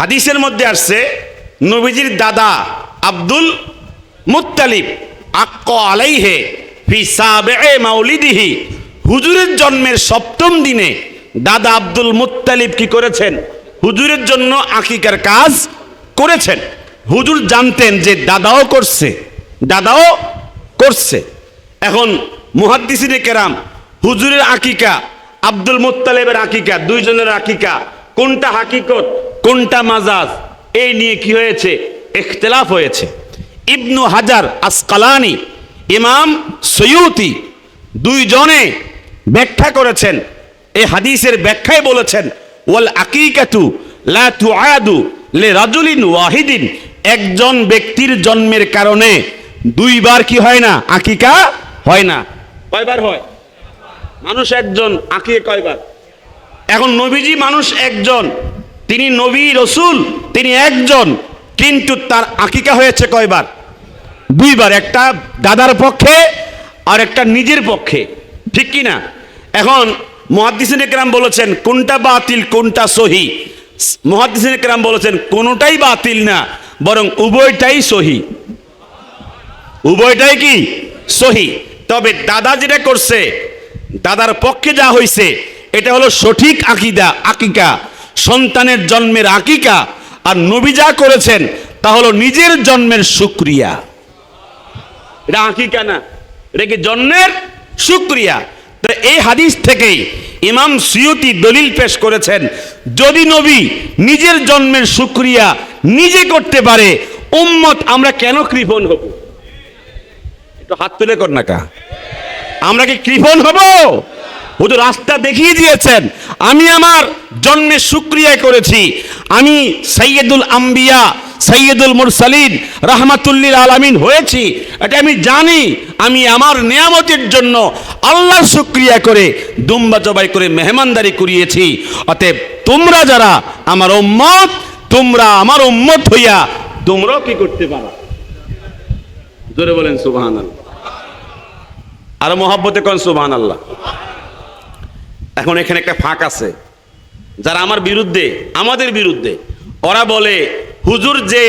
হাদিসের মধ্যে আসছে নবীজির দাদা আব্দুল মুত্তালিব আক্ক আলাইহে ফি সাবি'i মাউলিদিহি, হুজুরের জন্মের 7ম দিনে দাদা আব্দুল মুত্তালিব কি করেছেন? হুজুরের জন্য আকিকার কাজ করেছেন। হুজুর জানতেন যে দাদাও করছে। এখন মুহাদ্দিসিনে কেরাম হুজুরের আকিকা, আব্দুল মুত্তালিবের আকিকা, দুইজনের আকিকা কোনটা হাকিকত কোনটা মাজাজ, এই নিয়ে কি হয়েছে? ইখতিলাফ হয়েছে। ইবনু হাজার আসকালানি, ইমাম সয়ুতি, দুইজনে ব্যাখ্যা করেছেন। এই হাদিসের ব্যাখ্যায় বলেছেন ওয়াল আকিকাতু লা তুআদু লিরাজুলিন ওয়াহিদিন, একজন ব্যক্তির জন্মের কারণে দুইবার কি হয় না? আকিকা হয় না। কয়বার হয়? মানুষ একজন, আকিকা কয়বার? এখন নবীজি মানুষ একজন, তিনি নবী রসুল, তিনি একজন, কিন্তু তার আকিকা হয়েছে কয়বার? 2বার, একটা দাদার পক্ষে আর একটা নিজের পক্ষে, ঠিক কি না? এখন মুহাদ্দিসিনে কেরাম বলেছেন কোনটা বাতিল কোনটা সহি। মুহাদ্দিসিনে কেরাম বলেছেন কোনোটাই বাতিল না, বরং উভয়টাই সহি। উভয়টাই কি? সহি। তবে দাদা যেটা করছে, দাদার পক্ষে যা হয়েছে এটা হলো সঠিক আকিকা, সন্তানের জন্মের আকিকা। আর নবী যা করেছেন তা হলো নিজের জন্মের শুকরিয়া। এটা আকিকা না, এটা কি? জন্মের শুকরিয়া। তো এই হাদিস থেকেই ইমাম সুয়ুতি দলিল পেশ করেছেন, যদি নবী নিজের জন্মের শুকরিয়া নিজে করতে পারে, উম্মত আমরা কেন কৃপণ হব? একটু হাত তুলে কর না কা, আমরা কি কৃপণ হব? হুজুর রাস্তা দেখিয়ে দিয়েছেন, আমি আমার জন্মের শুকরিয়া করেছি, আমি সাইয়্যিদুল আম্বিয়া সাইয়্যিদুল মুরসালিন রাহমাতুল্লিল আলামিন হয়েছি, এটা আমি জানি। আমি আমার নিয়ামতের জন্য আল্লাহর শুকরিয়া করে দুম্বা জবাই করে মেহমানদারি করিয়েছি। অতএব তোমরা যারা আমার উম্মত, তোমরা আমার উম্মত হইয়া তোমরাও কি করতে পারো? জোরে বলেন সুবহানাল্লাহ। আর মহব্বতে কোন সুবহানাল্লাহ। এখন এখানে একটা ফাঁক আছে, যারা আমার বিরুদ্ধে, আমাদের বিরুদ্ধে, ওরা বলে হুজুর যে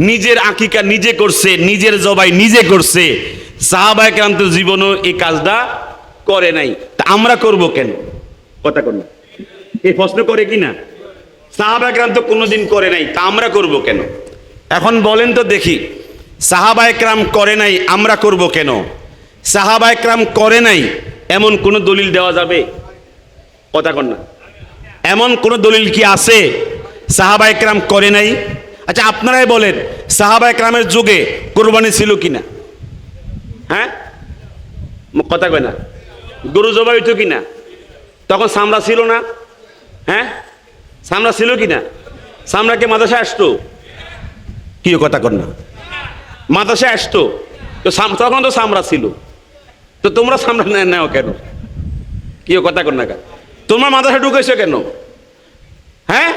নিজের আকিকা নিজে করছে, নিজের জবাই নিজে করছে, সাহাবায়ে কেরাম তো জীবনও এই কাজটা করে নাই, তা আমরা করব কেন? কথা কর না, এই প্রশ্ন করে কি না? সাহাবায়ে কেরাম তো কোনোদিন করে নাই, তা আমরা করব কেন? এখন বলেন তো দেখি, সাহাবায়ে কেরাম করে নাই আমরা করব কেন? সাহাবায়ে কেরাম করে নাই এমন কোন দলিল দেওয়া যাবে? কথা কর না, এমন কোন দলিল কি আছে সাহাবায়ে কেরাম করে নাই? আচ্ছা আপনারাই বলেন, সাহাবায়ে কেরামের যুগে কুরবানি ছিল কিনা? হ্যাঁ, কথা কয় না। গরু জবাই হইতো কিনা? তখন চামড়া ছিল না? হ্যাঁ, চামড়া ছিল কিনা? চামড়াকে মাদ্রাসায় আসতো? কি কথা কর না, মাদ্রাসায় আসতো তো, তখন তো চামড়া ছিল, তো তোমরা চামড়া নেও কেন? কি কথা কর না, তোমরা মাদ্রাসায় ঢুকেছো কেন? হ্যাঁ,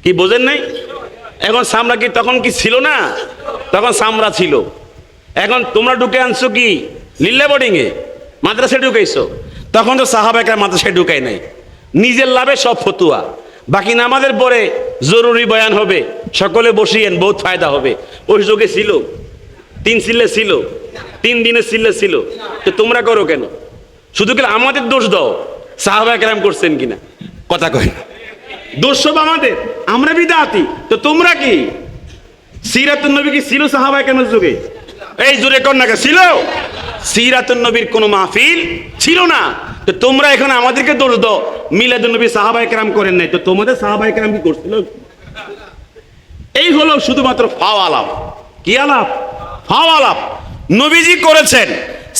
কি বোঝেন নাই? এখন চামড়া কি তখন কি ছিল না? তখন চামড়া ছিল। এখন তোমরা ঢুকে আনছো কি লিল্লা বোর্ডিং এ, মাদ্রাসায় ঢুকাইছো। তখন তো সাহাবায়ে কেরাম মাদ্রাসায় ঢুকাই নাই, নিজের লাভে সব ফতুয়া। বাকি নামাজের পরে জরুরি বয়ান হবে, সকলে বসিয়েন, বহুত ফায়দা হবে। ওই যুগে ছিল 3 সিলে ছিল, 3 দিনের সিলে ছিল, তো তোমরা করো কেন? শুধু কি আমাদের দোষ দাও সাহাবায়ে কেরাম করছেন কিনা? কথা কয় না, দোষ সব আমাদের, আমরা বিদআতি। তো তোমরা কি? সিরাতুন নবী কি ছিল সাহাবায়ে কেরামের যুগে? এই জোরে কর না, ছিল? সিরাতুন নবীর কোন মাহফিল ছিল না। তো তোমরা এখন আমাদেরকে দোষ দাও মিলাদুন নবী সাহাবায়ে কেরাম করেন নাই, তো তোমাদের সাহাবায়ে কেরাম কি করছিল? এই হলো শুধুমাত্র ফাও আলাপ। কি আলাপ? ফাও আলাপ। নবীজি করেছেন,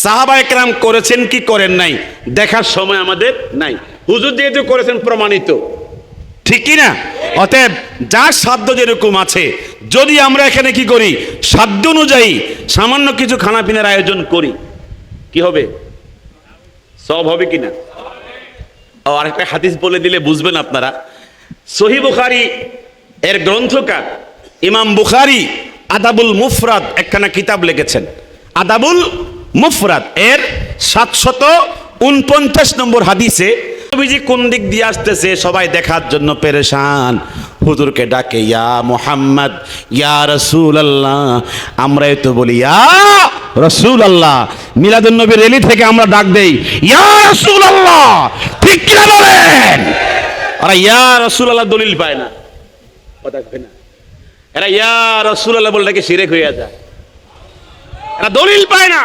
সাহাবায়ে কেরাম করেছেন কি করেন নাই দেখার সময় আমাদের নাই। হুজুর যেহেতু করেছেন প্রমাণিত, ঠিক কি না? অতএব যার সাধ্য যেরকম আছে, যদি আমরা এখানে কি করি, সাধ্য অনুযায়ী সামান্য কিছু খানা পিনার আয়োজন করি, কি হবে? সব হবে কিনা? আর একটা হাদিস বলে দিলে বুঝবেন আপনারা। সহিহ বুখারী এর গ্রন্থকার ইমাম বুখারী আদাবুল মুফরাদ একখানা কিতাব লিখেছেন। আদাবুল মুফরাদ এর 749 নম্বর হাদিসে নবীজি কোন দিক দিয়ে আসতেছে সবাই দেখার জন্য পেরেশান। হুজুরকে ডাকে ইয়া মুহাম্মদ, ইয়া রাসূলুল্লাহ। আমরাই তো বলি ইয়া রাসূলুল্লাহ। মিলাদুন্নবী র্যালি থেকে আমরা ডাক দেই ইয়া রাসূলুল্লাহ, ঠিক কিনা বলেন? আর ইয়া রাসূলুল্লাহ দলিল পায় না, কথা কয় না। এরা ইয়া রাসূলুল্লাহ বলে নাকি শিরক হয়ে যায়, এরা দলিল পায় না।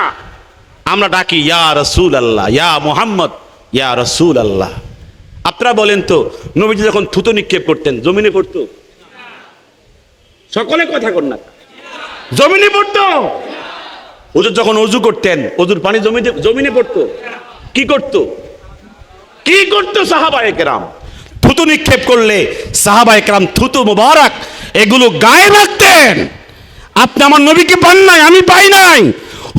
আমরা ডাকি ইয়া রাসূলুল্লাহ, ইয়া মুহাম্মদ, ইয়া রাসূলুল্লাহ। আপনারা বলেন তো, নবীজি যখন থুতু নিক্ষেপ করতেন জমিনে পড়তো? সকলে কথা কর না, জমিনে পড়তো? হুজুর যখন ওযু করতেন ওযুর পানি জমিনে পড়তো? কি করতো? কি করতো সাহাবায়ে কেরাম? থুতু নিক্ষেপ করলে সাহাবায়ে কেরাম থুতু মোবারক এগুলো গায়ে রাখতেন। আপনি আমার নবীকে পান নাই, আমি পাই নাই।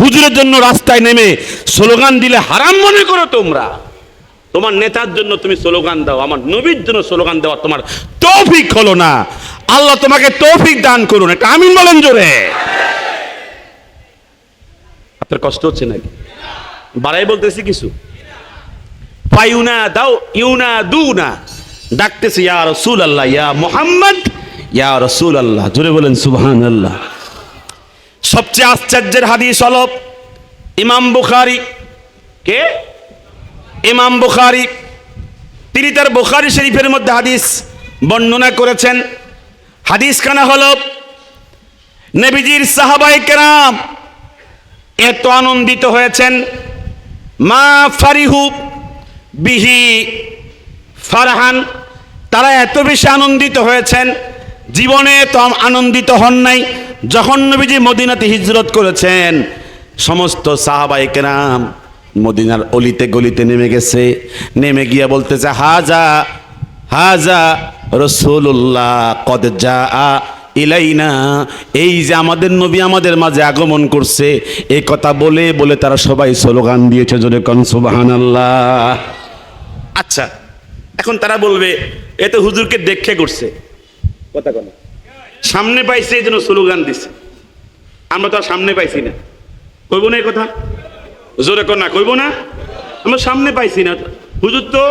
হুজুরের জন্য রাস্তায় নেমে স্লোগান দিলে হারাম মনে করো তোমরা। তোমার নেতার জন্য তুমি স্লোগান দাও, আমার নবীর জন্য স্লোগান দেওয়া তোমার তৌফিক হলো না। আল্লাহ তোমাকে তৌফিক দান করুন, এটা আমিন বলেন জোরে। আপনার কষ্ট হচ্ছে নাকি? বাড়াই বলতেছি কিছু? পাইউনা দাও ইউনা দুনা, ডাকতেছি ইয়া রাসূলুল্লাহ, ইয়া মুহাম্মদ, ইয়া রাসূলুল্লাহ। জোরে বলেন সুবহানাল্লাহ। সবচেয়ে আশ্চর্যের হাদিস হলো ইমাম বুখারী। কে? ইমাম বুখারী। তিনি তার বুখারী শরীফের মধ্যে হাদিস বর্ণনা করেছেন। হাদিস খানা হলো নবীজির সাহাবায়ে কেরাম এত আনন্দিত হয়েছেন, মা ফারিহু বিহি ফারহান, তারা এত বেশি আনন্দিত হয়েছেন, জীবনে তো আনন্দিত হন নাই। যখন নবীজি মদিনাতে হিজরত করেছেন সমস্ত সাহাবায়ে কেরাম মদিনার অলিতে গলিতে নেমে গেছে। নেমে গিয়ে বলতেছে হাজা হাজা রাসূলুল্লাহ কদ জাআ ইলাইনা, এই যে আমাদের নবী আমাদের মাঝে আগমন করছে, এই কথা বলে বলে তারা সবাই স্লোগান দিয়েছে, জোরে কোন সুবহানাল্লাহ। আচ্ছা, এখন তারা বলবে এ তো হুজুরকে দেখে করছে, কথা কোন সামনে পাইছে এই জন্য স্লোগান দিছে, আমরা তো আর সামনে পাইছি না। কইব না এই কথা? জোরে কোন না, কইব না? আমরা সামনে পাইছি না, হুজুর তো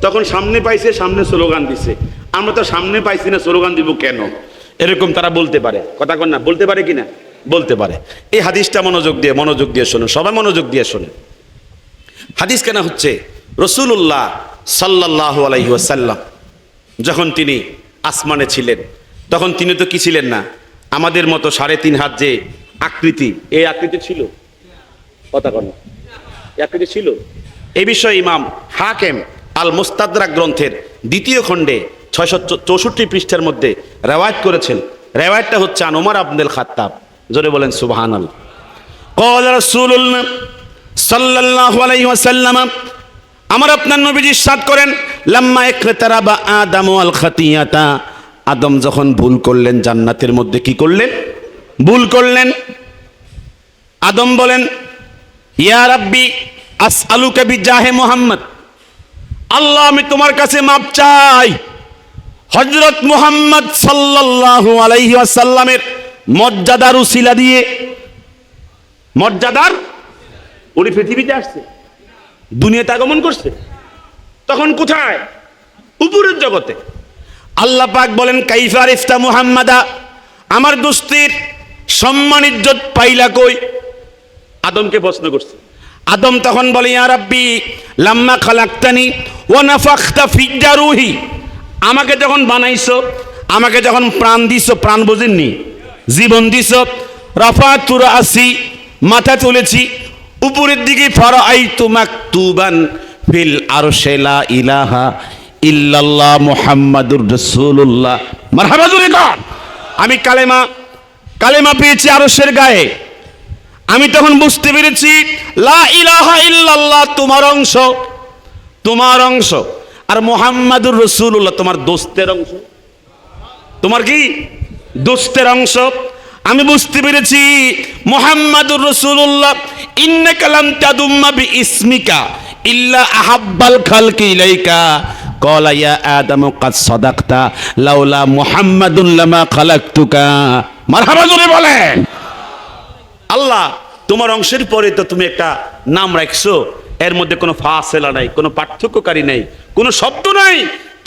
তখন সামনে পাইছে, সামনে স্লোগান দিছে, আমরা তো সামনে পাইছি না, স্লোগান দিব কেন? এরকম তারা বলতে পারে, কথা কোন না? বলতে পারে কিনা? বলতে পারে। এই হাদিসটা মনোযোগ দিয়ে শোনো, সবাই মনোযোগ দিয়ে শোনে। হাদিস কেন হচ্ছে রাসূলুল্লাহ সাল্লাল্লাহু আলাইহি ওয়াসাল্লাম যখন তিনি আসমানে ছিলেন তখন তিনি তো কি ছিলেন না, আমাদের মতো 3.5 হাত যে আকৃতি, এই আকৃতি ছিল, কথা কোন না? এই আকৃতি ছিল। এই বিষয়ে ইমাম হাকিম আল মুস্তাদরাক গ্রন্থের 2য় খণ্ডে 664 পৃষ্ঠার মধ্যে রিওয়ায়াত করেছেন। রিওয়ায়াতটা হচ্ছে আন ওমর আব্দুল খাত্তাব। জোরে বলেন সুবহানাল্লাহ। ক্বালা রাসূলুল্লাহ সাল্লাল্লাহু আলাইহি ওয়াসাল্লাম, আমার আপনার নবীজি ইরশাদ করেন, লাম্মা ইকতারাবা আদামু আল খাতিয়াতা, আদম যখন ভুল করলেন জান্নাতের মধ্যে কি করলেন? ভুল করলেন। আদম বলেন ইয়া রাব্বি আসআলুকা বিজাহে মুহাম্মদ, আল্লাহ আমি তোমার কাছে মাপ চাই হযরত মুহাম্মদ সাল্লাল্লাহু আলাইহি ওয়াসাল্লামের মর্যাদার উসিলা দিয়ে। মর্যাদার, উনি পৃথিবীতে আসছে, দুনিয়াতে আগমন করছে, তখন কোথায়? উপরের জগতে। আল্লাহ পাক বলেন কাইফা আরিফতা মুহাম্মাদা, আমার দোস্তের সম্মান ইজ্জত পাইলা কই? আদমকে প্রশ্ন করছে। আদম তখন বলে ইয়া রাব্বি লাম্মা খালাকতানি ওয়া নাফাখতা ফিয়া রূহি, আমাকে যখন বানাইছো, আমাকে যখন প্রাণ দিছো, প্রাণ বোঝেননি, জীবন দিছো, রাফাতু রাসি, মাথা তুলেছি উপরের দিকে, ফারাআইতু মাকতুবান ফিল আরশি লা ইলাহা ইল্লাল্লাহ মুহাম্মাদুর রাসূলুল্লাহ। মারহাবা জোরে কর। আমি কালেমা পেয়েছি আরশের গায়ে। আমি তখন বুঝতে পেরেছি লা ইলাহা ইল্লাল্লাহ তোমার অংশ, তোমার অংশ, আর মুহাম্মাদুর রাসূলুল্লাহ তোমার দোস্তের অংশ। তোমার কি? দোস্তের অংশ। আমি বুঝতে পেরেছি মুহাম্মাদুর রাসূলুল্লাহ ইন্নাকা লাম তাদুম্মা বিইসমিকা ইল্লা আহাব্বাল খালকি ইলাইকা ক্বালা ইয়া আদামু ক্বাদ সাদাকতা লাউলা মুহাম্মাদুন লামা খালাকতুকা। মারহাবা জোরে বলেন। আল্লাহ তোমার অংশের পরে তো তুমি একটা নাম রাখছো, এর মধ্যে কোনো ফাসেলা নাই, কোনো পার্থক্যকারী নাই, কোনো শব্দ নাই।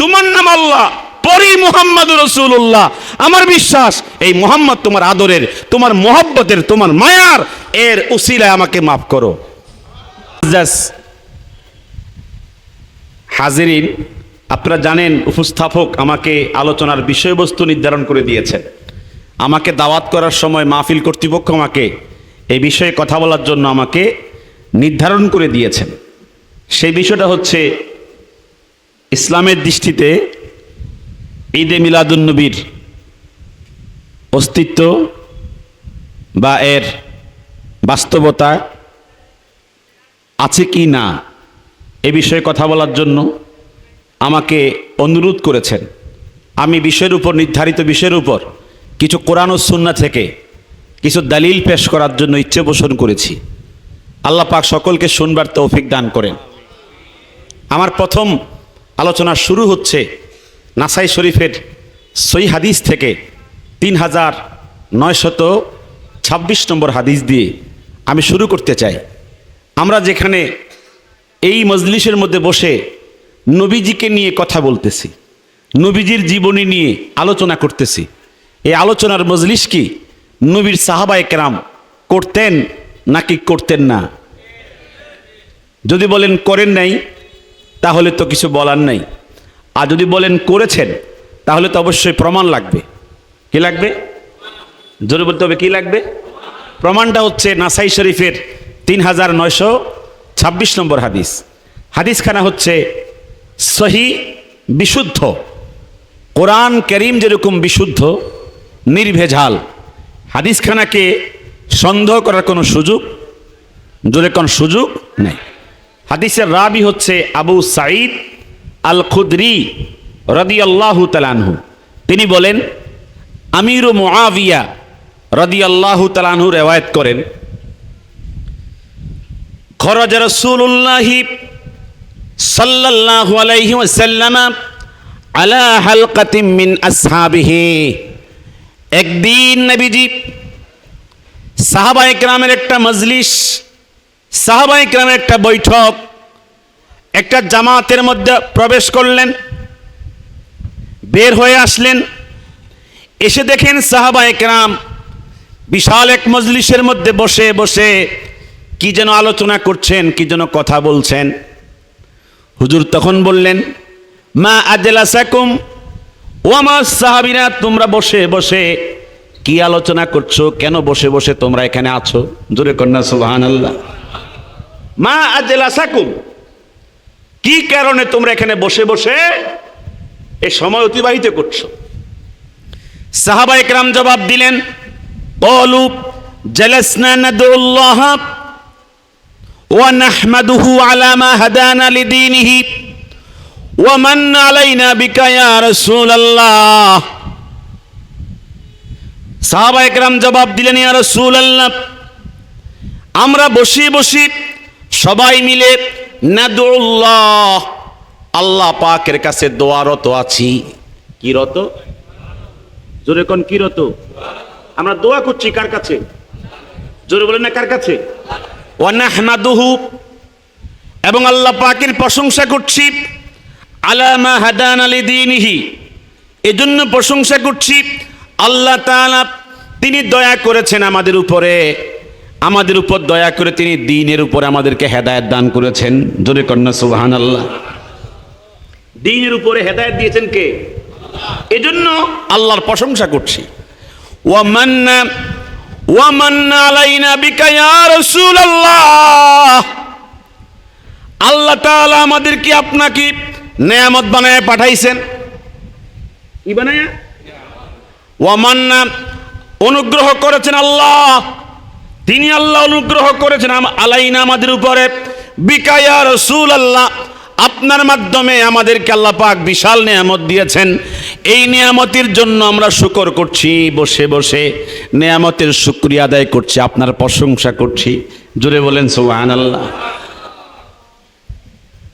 তোমার নাম আল্লাহ, পরই মুহাম্মাদুর রাসূলুল্লাহ। আমার বিশ্বাস এই মুহাম্মদ তোমার আদরের, তোমার মহব্বতের, তোমার মায়ার, এর উসিলায় আমাকে মাফ করো। হাজিরিন, আপনারা জানেন উপস্থাপক আমাকে আলোচনার বিষয়বস্তু নির্ধারণ করে দিয়েছেন। আমাকে দাওয়াত করার সময় মাহফিল কর্তৃপক্ষ আমাকে এই বিষয়ে কথা বলার জন্য আমাকে নির্ধারণ করে দিয়েছেন। সেই বিষয়টা হচ্ছে ইসলামের দৃষ্টিতে ঈদে মিলাদুন্নবীর অস্তিত্ব বা এর বাস্তবতা আছে কি না এ বিষয়ে কথা বলার জন্য আমাকে অনুরোধ করেছেন। আমি বিষয়ের উপর, নির্ধারিত বিষয়ের উপর কিছু কোরআন ও সুন্নাহ থেকে কিছু দলিল পেশ করার জন্য ইচ্ছে পোষণ করেছি। আল্লাহ পাক সকলকে শুনবার তৌফিক দান করেন। আমার প্রথম আলোচনা শুরু হচ্ছে নাসাই শরীফের সহিহ হাদিস থেকে 3926 নম্বর হাদিস দিয়ে আমি শুরু করতে চাই। আমরা যেখানে এই মজলিসের মধ্যে বসে নবীজিকে নিয়ে কথা বলতেছি, নবীজির জীবনী নিয়ে আলোচনা করতেছি, এই আলোচনার মজলিস কি নবীর সাহাবায়ে কেরাম করতেন নাকি করতেন না? যদি বলেন করেন নাই তাহলে তো কিছু বলার নাই, আর যদি বলেন করেছেন তাহলে তো অবশ্যই প্রমাণ লাগবে। কি লাগবে? জোরে বলতে হবে, কি লাগবে? প্রমাণটা হচ্ছে নাসাই শরীফের 3926 নম্বর হাদিস। হাদিসখানা হচ্ছে সহি, বিশুদ্ধ। কোরআন কারীম যেরকম বিশুদ্ধ নির্ভেজাল, হাদিসখানাকে সন্দেহ করার কোনো সুযোগ, জোরে কোন সুযোগ নেই। হাদিসের রাবি হচ্ছে আবু সাঈদ আল খুদরি রাদিয়াল্লাহু তাআলা আনহু। তিনি বলেন, আমির মুআবিয়া রাদিয়াল্লাহু তাআলা আনহু রিওয়ায়াত করেন, খরাজ রাসূলুল্লাহ সাল্লাল্লাহু আলাইহি ওয়াসাল্লাম আলা হালকাতিন মিন আসহাবিহি। একদিন নবীজি সাহাবায়ে কেরামের একটা মজলিস, সাহাবায়ে কেরামের একটা বৈঠক, একটা জামাতের মধ্যে প্রবেশ করলেন, বের হয়ে আসলেন, এসে দেখেন সাহাবায়ে কেরাম বিশাল এক মজলিসের মধ্যে বসে বসে কি যেন আলোচনা করছেন, কি যেন কথা বলছেন। হুজুর তখন বললেন, মা আজলাসাকুম, ও আমার সাহাবীরা, তোমরা বসে বসে কি আলোচনা করছো? কেন বসে বসে তোমরা এখানে আছো? জোরে কন্যা সুবহানাল্লাহ। মা আজলাসাকুম, কি কারণে তোমরা এখানে বসে বসে এই সময় অতিবাহিত করছো? সাহাবায়ে কেরাম জবাব দিলেন, ক্বালু জালাসনা নাদউল্লাহ ওয়া নাহমাদুহু আলা মা হাদানা লিদীনিহি ওয়া মান আলাইনা বিকা ইয়া রাসূলুল্লাহ। সাহাবায়ে কেরাম জবাব দিলেন, ইয়া রাসূলুল্লাহ, আমরা বসে বসে সবাই মিলে নাদউল্লাহ, আল্লাহ পাকের কাছে দোয়ারত আছি। কি রত? জোরে কোন কি রত? আমরা দোয়া করছি কার কাছে? জোরে বলেন না, কার কাছে? ওয়া নাহমাদুহু, এবং আল্লাহ পাকের প্রশংসা করছি, আলা মা হাদানা লিদীনিহি, এজন্য প্রশংসা করছি আল্লাহ তাআলা তিনি দয়া করেছেন আমাদের উপরে, আমাদের উপর দয়া করে তিনি দ্বীনের উপরে আমাদেরকে হেদায়েত দান করেছেন। জোরে কন্যা সুবহানাল্লাহ। দ্বীনের উপরে হেদায়েত দিয়েছেন কে? এজন্য আল্লাহর প্রশংসা করছি। ওয়া মান্না আলাইনা বিকা ইয়া রাসূলুল্লাহ, আল্লাহ তাআলা আমাদেরকে আপনাকে নেয়ামত বানায় পাঠাইছেন। কি বানায়? ওয়া মান্না, অনুগ্রহ করেছেন আল্লাহ, তিনি আল্লাহ অনুগ্রহ করেছেন আলাইনা, আমাদের উপরে, বিকা ইয়া রাসূলুল্লাহ, আপনার মাধ্যমে আমাদেরকে আল্লাহ পাক বিশাল নেয়ামত দিয়েছেন। এই নেয়ামতের জন্য আমরা শুকর করছি, বসে বসে নেয়ামতের শুকরিয়া আদায় করছি, আপনার প্রশংসা করছি। জোরে বলেন সুবহানাল্লাহ।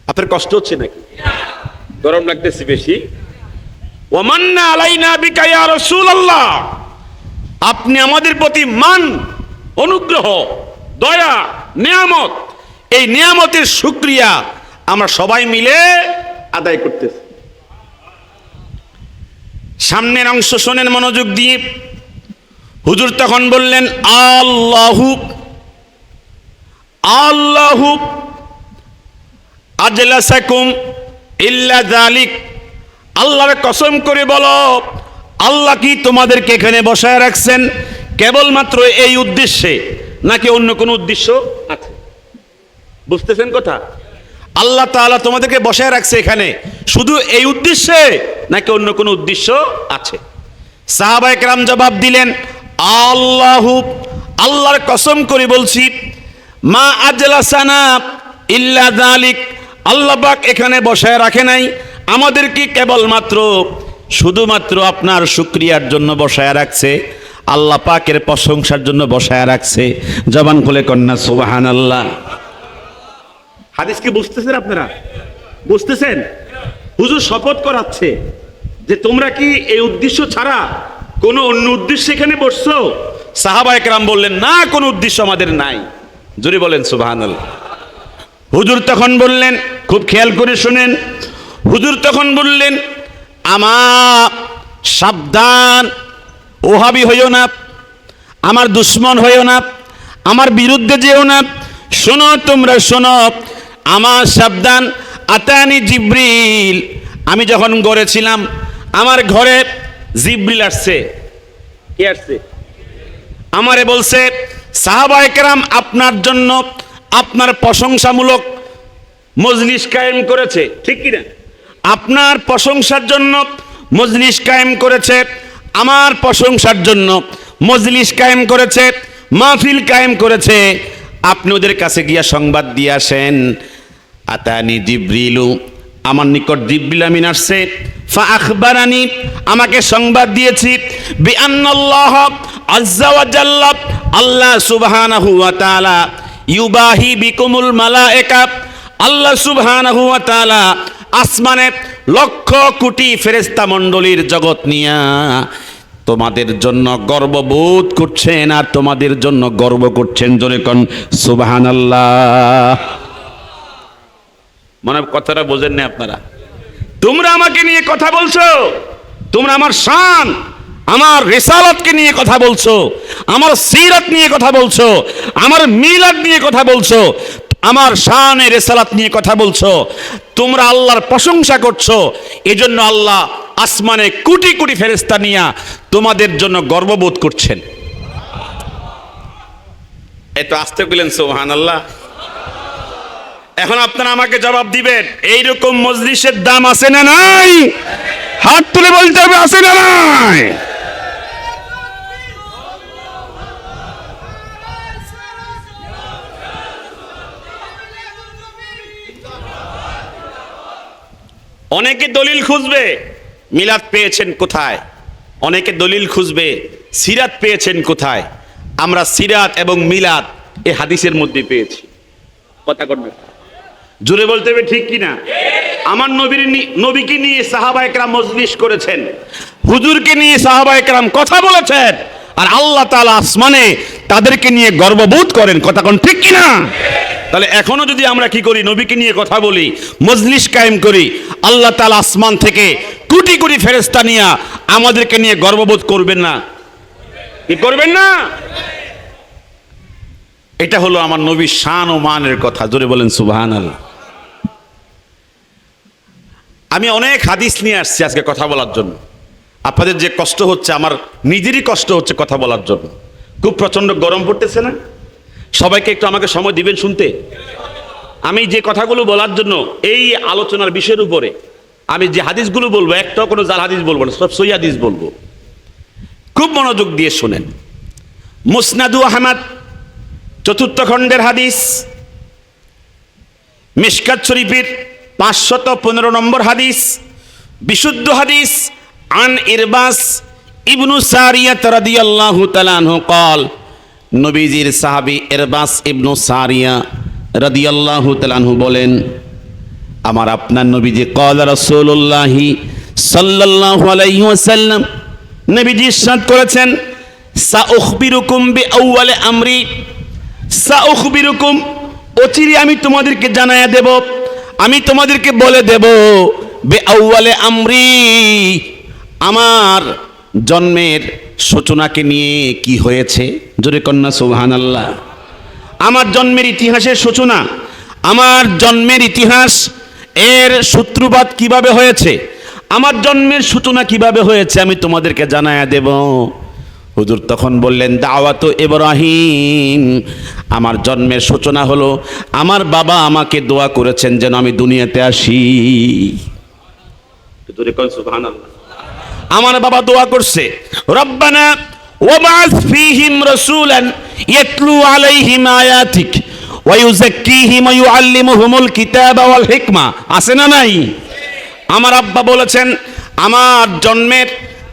আপনার কষ্ট হচ্ছে নাকি? গরম লাগতেছে বেশি? ওয়া মান্না আলাইনা বিকা ইয়া রাসূলুল্লাহ, আপনি আমাদের প্রতি মান, অনুগ্রহ, দয়া, নেয়ামত, এই নেয়ামতের শুকরিয়া আমরা সবাই মিলে আদায় করতেছি। সামনের অংশ শোনেন মনোযোগ দিয়ে। হুজুর তখন বললেন আল্লাহু আল্লাহু আজলাসাকুম ইল্লা যালিক, আল্লাহর কসম করে বলো আল্লাহ কি তোমাদেরকে এখানে বসায় রাখছেন কেবলমাত্র এই উদ্দেশ্যে, নাকি অন্য কোনো উদ্দেশ্য আছে? বুঝতেছেন কথা? আল্লাহ তাআলা তোমাদেরকে বসায় রাখছে এখানে শুধু এই উদ্দেশ্যে, নাকি অন্য কোনো উদ্দেশ্য আছে? সাহাবায়ে কেরাম জবাব দিলেন আল্লাহু, আল্লাহর কসম করে বলছি, মা আজলাসানা ইল্লা যালিক, আল্লাহ পাক এখানে বসায় রাখে নাই আমাদেরকে কেবলমাত্র শুধুমাত্র আপনার শুকরিয়ার জন্য বসায় রাখছে, আল্লাহ পাকের প্রশংসার জন্য বসায় রাখছে। জবান খুলে কন্যা সুবহানাল্লাহ। হাদিস কি বুঝতেছেন আপনারা? বুঝতেছেন? হুজুর শপথ করাচ্ছে যে তোমরা কি এই উদ্দেশ্য ছাড়া কোনো অন্য উদ্দেশ্যে এখানে বসছো? সাহাবায়ে কেরাম বললেন না, কোনো উদ্দেশ্য আমাদের নাই। জোরে বলেন সুবহানাল্লাহ। হুজুর তখন বললেন, খুব খেয়াল করে শুনেন, হুজুর তখন বললেন আমার সাবধান, ওহাবি হইও না, আমার দুশ্মন হইও না, আমার বিরুদ্ধে যেও না। শোনো তোমরা শোনো, আমার সাবধান। আতানি জিব্রিল, আমি যখন ঘরে ছিলাম আমার ঘরে জিব্রিল আসছে। কে আসছে? আমারে বলছে সাহাবায়ে কেরাম আপনার জন্য আপনার প্রশংসামূলক মজলিস কায়েম করেছে, ঠিক কি না? আপনার প্রশংসার জন্য মজলিস কায়েম করেছে, আমার প্রশংসার জন্য মজলিস কায়েম করেছে, মাহফিল কায়েম করেছে। আপনি ওদের কাছে গিয়া সংবাদ দিয়ে আসেন। আতানি জিব্রিলু, আমার নিকট জিব্রিল আমিন আসছে। ফা আখবারানি, আমাকে সংবাদ দিয়েছি, বিআন্নাল্লাহ আজ্জা ওয়া জাল্লা, আল্লাহ সুবহানাহু ওয়া তাআলা ইউবাহি বিকুমুল মালায়েকা, আল্লাহ সুবহানাহু ওয়া তাআলা আসমানে লক্ষ কোটি ফেরেশতা মণ্ডলীর জগৎ নিয়া তোমাদের জন্য গর্ববোধ করছেন, আর তোমাদের জন্য গর্ব করছেন। জোরে কোন সুবহানাল্লাহ। মানে কথাটা বোঝেন না আপনারা? তোমরা আমাকে নিয়ে কথা বলছো, তোমরা আমার শান, আমার রিসালাতকে নিয়ে কথা বলছো, আমার সিরাত নিয়ে কথা বলছো, আমার মিলাদ নিয়ে কথা বলছো, আমার শানে রিসালাত নিয়ে কথা বলছো, তোমরা আল্লাহর প্রশংসা করছো। এজন্য আল্লাহ আসমানে কোটি কোটি ফেরেশতা নিয়ে তোমাদের জন্য গর্ববোধ করছেন। এত আস্তে বলেন সুবহানাল্লাহ। এখন আপনারা আমাকে জবাব দিবেন, এইরকম মজলিসের দাম আছে না নাই? হাত তুলে বলতে হবে, আছে না নাই? অনেকে দলিল খুঁজবে মিলাদ পেয়েছেন কোথায়, অনেকে দলিল খুঁজবে সিরাত পেয়েছেন কোথায়। আমরা সিরাত এবং মিলাদ এই হাদিসের মধ্যে পেয়েছি। কথা করবেন, জোরে বলতে হবে, ঠিক কিনা? আমার নবীকে নিয়ে সাহাবায়ে কেরাম মজলিস করেছেন, হুজুরকে নিয়ে সাহাবায়ে কেরাম কথা বলেছেন, আর আল্লাহ তাআলা আসমানে তাদেরকে নিয়ে গর্ববোধ করেন। কথা কোন ঠিক কিনা? তাহলে এখনো যদি আমরা কি করি, নবীকে নিয়ে কথা বলি, মজলিস কায়েম করি, আল্লাহ তাআলা আসমান থেকে কোটি কোটি ফেরেশতা নিয়ে আমাদেরকে নিয়ে গর্ববোধ করবেন না? কি করবেন না? এটা হলো আমার নবীর শান ও মানের কথা। জোরে বলেন সুবহানাল্লাহ। আমি অনেক হাদিস নিয়ে আসছি আজকে কথা বলার জন্য। আপনাদের যে কষ্ট হচ্ছে, আমার নিজেরই কষ্ট হচ্ছে কথা বলার জন্য। খুব প্রচন্ড গরম পড়তেছে না? সবাইকে একটু আমাকে সময় দিবেন শুনতে। আমি যে কথাগুলো বলার জন্য এই আলোচনার বিষয়ের উপরে আমি যে হাদিসগুলো বলবো, একটাও কোনো জাল হাদিস বলবো না, সব সহিহ হাদিস বলবো। খুব মনোযোগ দিয়ে শুনেন। মুসনাদু আহমদ 4th খণ্ডের হাদিস, মিশকাত শরীফের 515 নম্বর হাদিস, বিশুদ্ধ হাদিস। আন ইরবাস ইবনু সারিয়া রাদিয়াল্লাহু তাআলা আনহু قال, নবীজির সাহাবী ইরবাস ইবনু সারিয়া রাদিয়াল্লাহু তাআলা আনহু বলেন, আমার আপনার নবীজি قال রাসূলুল্লাহ সাল্লাল্লাহু আলাইহি ওয়াসাল্লাম, নবীজি ইরশাদ করেছেন, সাউখবিরুকুম বিআউয়ালি আমরি, সাউখবিরুকুম, অচিরে আমি তোমাদেরকে জানায়া দেব, আমি তোমাদেরকে বলে দেব, বিআউয়ালি আমরি, আমার জন্মের সূচনাকে নিয়ে কি হয়েছে? জোরে কন্যা সুবহানাল্লাহ। আমার জন্মের ইতিহাসের সূচনা, আমার জন্মের ইতিহাস এর সূত্রপাত কিভাবে হয়েছে, আমার জন্মের সূচনা কিভাবে হয়েছে আমি তোমাদেরকে জানায়া দেব। হুজুর তখন বললেন, দাওয়াত ইব্রাহিম, আমার জন্মের সূচনা হলো আমার বাবা আমাকে দোয়া করেছেন যেন আমি দুনিয়াতে আসি। সুবহানাল্লাহ। আমার বাবা দোয়া করছে, রব্বানা ওয়াবআস ফীহিম রাসূলান ইয়াতলু আলাইহিম আয়াতিক ওয়া ইউযাক্কিহিম ওয়া ইউআল্লিমুহুমুল কিতাবা ওয়াল হিকমা। আছে না নাই? আমার আব্বা বলেছেন, আমার জন্মের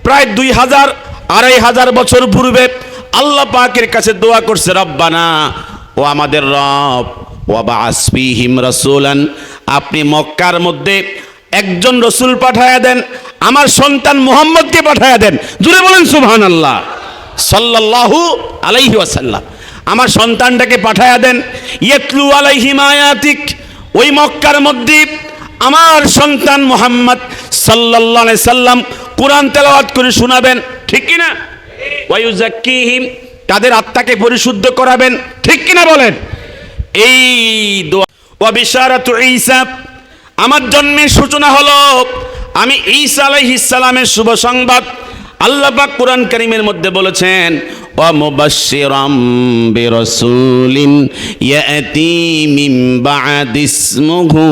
প্রায় 2500 বছর পূর্বে আল্লাহ পাকের কাছে দোয়া করছে, রব্বানা, ও আমাদের রব, ওয়াবআস ফীহিম রাসূলান, আপনি মক্কার মধ্যে একজন রসুল পাঠায়া দেন, আমার সন্তান মুহাম্মদকে পাঠায়া দেন। জুড়ে বলেন সুবহানাল্লাহ। সাল্লাল্লাহু আলাইহি ওয়াসাল্লাম, আমার সন্তানটাকে পাঠায়া দেন। ইয়াতলু আলাইহিম আয়াতিক, ওই মক্কার মধ্যে আমার সন্তান মুহাম্মদ সাল্লাল্লাহু আলাইহি সাল্লাম কোরআন তেলাওয়াত করে শোনাবেন, ঠিক কি না? ওয়া ইউযাক্কিহিম, তাদের আত্মাকে পরিশুদ্ধ করাবেন, ঠিক কি না বলেন? এই দোয়া। ওয়া বিশারাতু ঈসা, আমার জন্মের সূচনা হলো আমি ঈসা আলাইহিস সালামের শুভ সংবাদ। আল্লাহ পাক কোরআন কারীমের মধ্যে বলেছেন, ওয়া মুবাশশিরাম বিরাসূলিন ইয়াতি মিন বা'দি ইসমুহু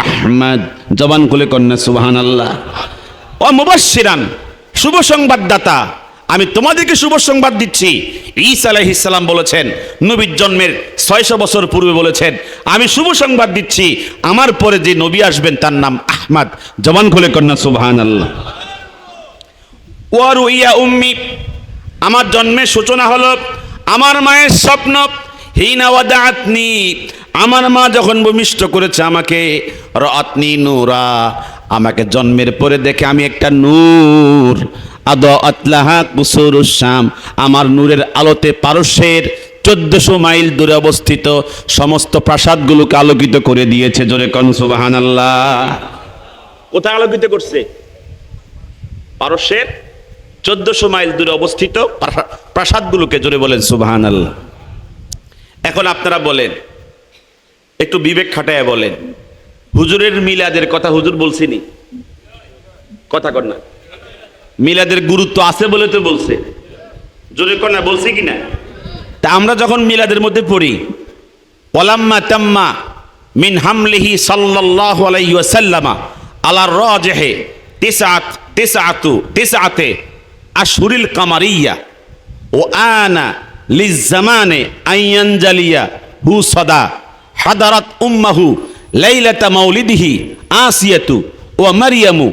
আহমদ। জবান খুলে কন্যা সুবহানাল্লাহ। ওয়া মুবাশশিরান, শুভ সংবাদদাতা, আমি তোমাদেরকে শুভ সংবাদ দিচ্ছি। ঈসা আলাইহিস সালাম বলেছেন, নবীর জন্মের 600 বছর পূর্বে বলেছেন, আমি শুভ সংবাদ দিচ্ছি আমার পরে যে নবী আসবেন তার নাম আহমদ। জবান খুলে কন্যা সুবহানাল্লাহ। ওয়া রুইয়া উম্মি, আমার জন্মের সূচনা হলো আমার মায়ের স্বপ্ন। হিনা ওয়াদাআতনি, আমার মা যখন ভূমিষ্ঠ করেছে আমাকে, রাআতনি নূরা, আমাকে জন্মের পরে দেখে আমি একটা নূর। আদাআত লাহা কুসুরুশ শাম, আমার নূরের আলোতে পারস্যের 1400 মাইল দূরে অবস্থিত সমস্ত প্রাসাদগুলোকে আলোকিত করে দিয়েছে। জোরে কোন সুবহানাল্লাহ। কোথায় আলোকিত করছে? পারস্যের 1400 মাইল দূরে অবস্থিত প্রাসাদগুলোকে। জোরে বলেন সুবহানাল্লাহ। এখন আপনারা বলেন, একটু বিবেক খাটায় বলেন, হুজুরের মিলাদের কথা হুজুর বলছিনি? কথা কর না, মিলাদের গুরুত্ব আছে বলে তো বলছে। জোরে কর না, বলছি কিনা? তা আমরা যখন মিলাদের মধ্যে পড়ি, ওয়ালাম্মা তাম্মা মিন হামলিহি সাল্লাল্লাহু আলাইহি ওয়াসাল্লামা আলা রাজিহি তিসআতে আশহুরিল কামারিয়া ও আনা লিজ্জামানে আইয়ানজালিয়া হু সাদা হাদারাত উম্মাহু লাইলাতা মাউলিদিহি আসিয়াতু ওয়া মারইয়ামু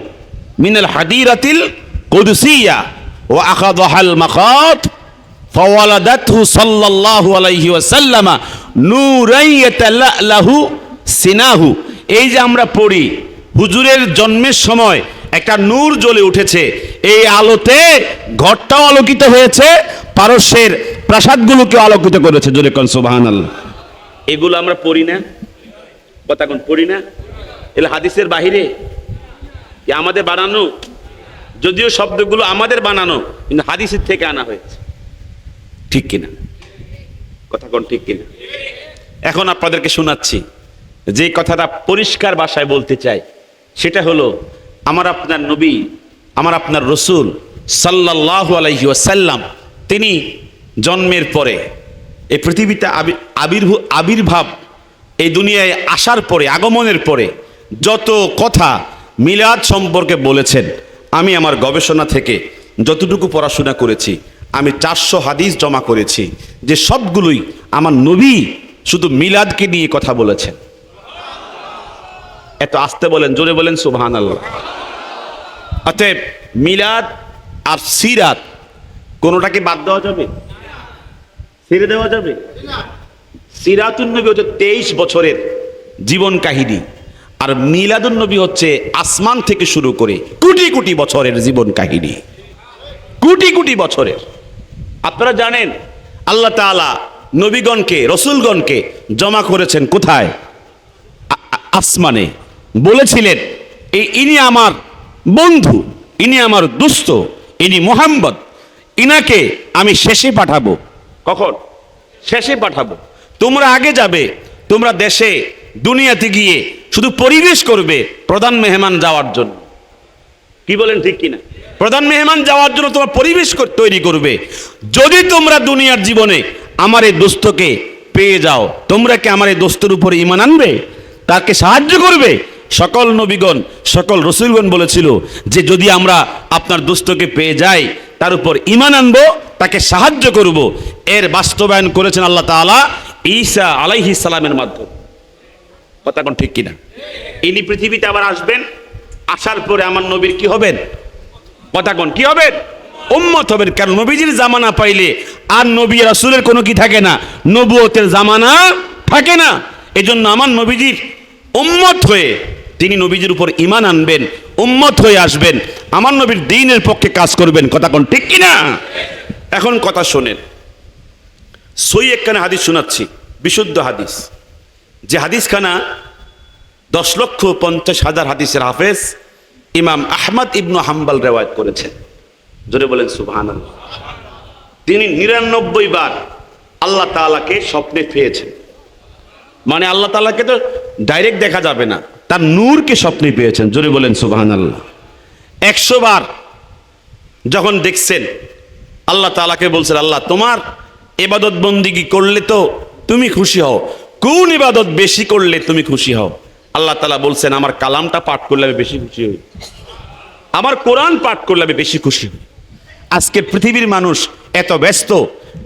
মিনাল হাদিরাতিল কুদসিয়া ওয়া আখাযাহাল মাখাত ফাওয়ালাদাতহু সাল্লাল্লাহু আলাইহি ওয়াসাল্লামা নূরান ইয়াতালাহু সিনাহু। এই যে আমরা পড়ি, হুজুরের জন্মের সময় একটা নূর জ্বলে উঠেছে, এই আলোতে ঘরটাও আলোকিত হয়েছে, পারস্যের প্রাসাদগুলোকে আলোকিত করেছে। জোরে কোন সুবহানাল্লাহ। এগুলো আমরা পড়ি না? কথা কোন পড়ি না? এগুলো হাদিসের বাহিরে, আমাদের বানানো, যদিও শব্দগুলো আমাদের বানানো কিন্তু হাদিসের থেকে আনা হয়েছে, ঠিক কিনা? কথা কোন ঠিক কিনা? এখন আপনাদেরকে শোনাচ্ছি যে কথাটা পরিষ্কার ভাষায় বলতে চাই, সেটা হলো আমার আপনার নবী, আমার আপনার রসুল সাল্লাল্লাহু আলাইহি ওয়াসাল্লাম, তিনি জন্মের পরে এই পৃথিবীতে আবির্ভাব, এই দুনিয়ায় আসার পরে, আগমনের পরে যত কথা মিলাদ সম্পর্কে বলেছেন, আমি আমার গবেষণা থেকে যতটুকু পড়াশোনা করেছি, আমি 400 হাদিস জমা করেছি, যে সবগুলোই আমার নবী শুধু মিলাদকে নিয়ে কথা বলেছেন। এত আস্তে বলেন, জোরে বলেন সুবহানাল্লাহ। অতএব মিলাদ আর সিরাত কোনোটাকে বাদ দেওয়া যাবে? ছেড়ে দেওয়া যাবে? সিরাতুন নবী হচ্ছে 23 বছরের জীবন কাহিনী, আর মিলাদুন নবী হচ্ছে আসমান থেকে শুরু করে কোটি কোটি বছরের জীবন কাহিনী, কোটি কোটি বছরের। আপনারা জানেন আল্লাহ তাআলা নবীগণকে, রসুলগণকে জমা করেছেন কোথায়? আসমানে। বলেছিলেন ইনি আমার বন্ধু, ইনি আমার দুস্থ, ইনি মোহাম্মদ, ইনাকে আমি শেষে পাঠাবো। কখন? শেষে পাঠাবো। তোমরা আগে যাবে, তোমরা দেশে দুনিয়াতে গিয়ে শুধু পরিবেশ করবে প্রধান মেহমান যাওয়ার জন্য। কি বলেন, ঠিক কিনা? প্রধান মেহমান যাওয়ার জন্য তোমরা পরিবেশ তৈরি করবে। যদি তোমরা দুনিয়ার জীবনে আমার এই দোস্তকে পেয়ে যাও, তোমরা কি আমার এই দোস্তের উপরে ঈমান আনবে? তাকে সাহায্য করবে? সকল নবীগণ, সকল রসুলগণ বলেছিল যে যদি আমরা আপনার দোস্তকে পেয়ে যাই, তার উপর ঈমান আনবো, তাকে সাহায্য করব। এর বাস্তবায়ন করেছেন আল্লাহ তাআলা ঈসা আলাইহিস সালামের মাধ্যমে। কথা কোন ঠিক কিনা? ইনি পৃথিবীতে আবার আসবেন, আসার পরে আমার নবীর কি হবেন? কথা কোন কি হবেন? উম্মত হবেন। কারণ নবীজির জামানা পাইলে আর নবী রাসূলের কোনো কি থাকে না, নবুয়তের জামানা থাকে না। এজন্য আমার নবীজির উম্মত হয়ে তিনি নবীজির উপর ঈমান আনবেন, উম্মত হয়ে আসবেন, আমার নবীর দ্বীনের পক্ষে কাজ করবেন। কথা কোন ঠিক কিনা? এখন কথা শোনেন, সহি একখানা হাদিস শোনাচ্ছি, বিশুদ্ধ হাদিস, যে হাদিসখানা 10,50,000 হাদিসের হাফেজ ইমাম আহমদ ইবনু হাম্বল রেওয়ায়াত করেছেন। জোরে বলেন সুবহানাল্লাহ। তিনি 99 বার আল্লাহ তাআলাকে স্বপ্নে পেয়েছেন। মানে আল্লাহ তাআলাকে তো ডাইরেক্ট দেখা যাবে না, তার নূরকে স্বপ্নে পেয়েছেন। জোরে বলেন সুবহানাল্লাহ। 100 বার যখন দেখছেন, আল্লাহ তাআলাকে বলছেন, আল্লাহ তোমার ইবাদত বন্দিগি করলে তো তুমি খুশি হও, কোন ইবাদত বেশি করলে তুমি খুশি হও? আল্লাহ তাআলা বলছেন, আমার কালামটা পাঠ করলে আমি বেশি খুশি হই, আমার কোরআন পাঠ করলে আমি বেশি খুশি হই। আজকে পৃথিবীর মানুষ এত ব্যস্ত,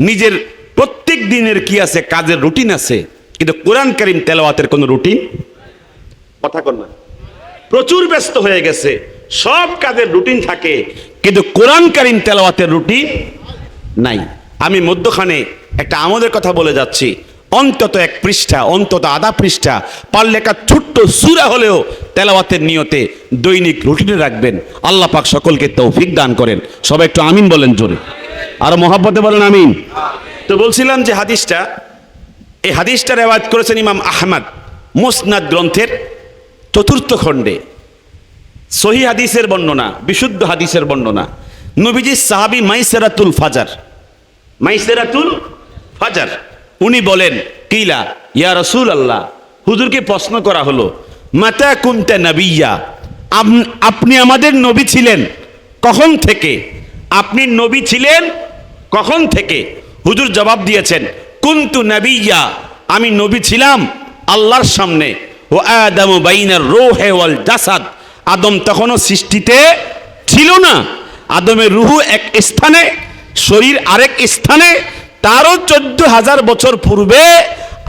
নিজের প্রত্যেক দিনের কি আছে, কাজের রুটিন আছে, কিন্তু কোরআন কারীম তেলাওয়াতের কোনো রুটিন, কথা কর না, প্রচুর ব্যস্ত হয়ে গেছে। সব কাজের রুটিন থাকে, কিন্তু কোরআন কারীম তেলাওয়াতের রুটিন নাই। আমি মধ্যখানে একটা আমাদের কথা বলে যাচ্ছি, অন্তত 1 পৃষ্ঠা, অন্তত আধা পৃষ্ঠা, পারলে একটা ছোট্ট সূরা হলেও তেলাওয়াতের নিয়তে দৈনিক রুটিনে রাখবেন। আল্লাহ পাক সকলকে তৌফিক দান করেন। সবাই একটু আমিন বলেন জোরে, আর মহব্বতে বলেন আমিন। তো বলছিলাম যে হাদিসটা, এই হাদিসটা রেওয়ায়াত করেছেন ইমাম আহমদ মুসনাদ গ্রন্থের 4th খণ্ডে। সহি হাদিসের বর্ণনা, বিশুদ্ধ হাদিসের বর্ণনা। নবীজি সাহাবী মাইসেরাতুল ফাজার উনি বলেন, কিলা ইয়া রাসূলুল্লাহ, হুজুরকে প্রশ্ন করা হলো, মাতা কুনতা নবিয়্যা, আপনি আমাদের নবী ছিলেন কখন থেকে? আপনি নবী ছিলেন কখন থেকে? হুজুর জবাব দিয়েছেন, কুনতু নবিয়্যা, আমি নবী ছিলাম আল্লাহর সামনে, ও আদামু বাইনার রূহি ওয়াল জাসাদ, আদম তখনও সৃষ্টিতে ছিল না। আদমের রূহ এক স্থানে, শরীর আরেক স্থানে, তারও 14,000 বছর পূর্বে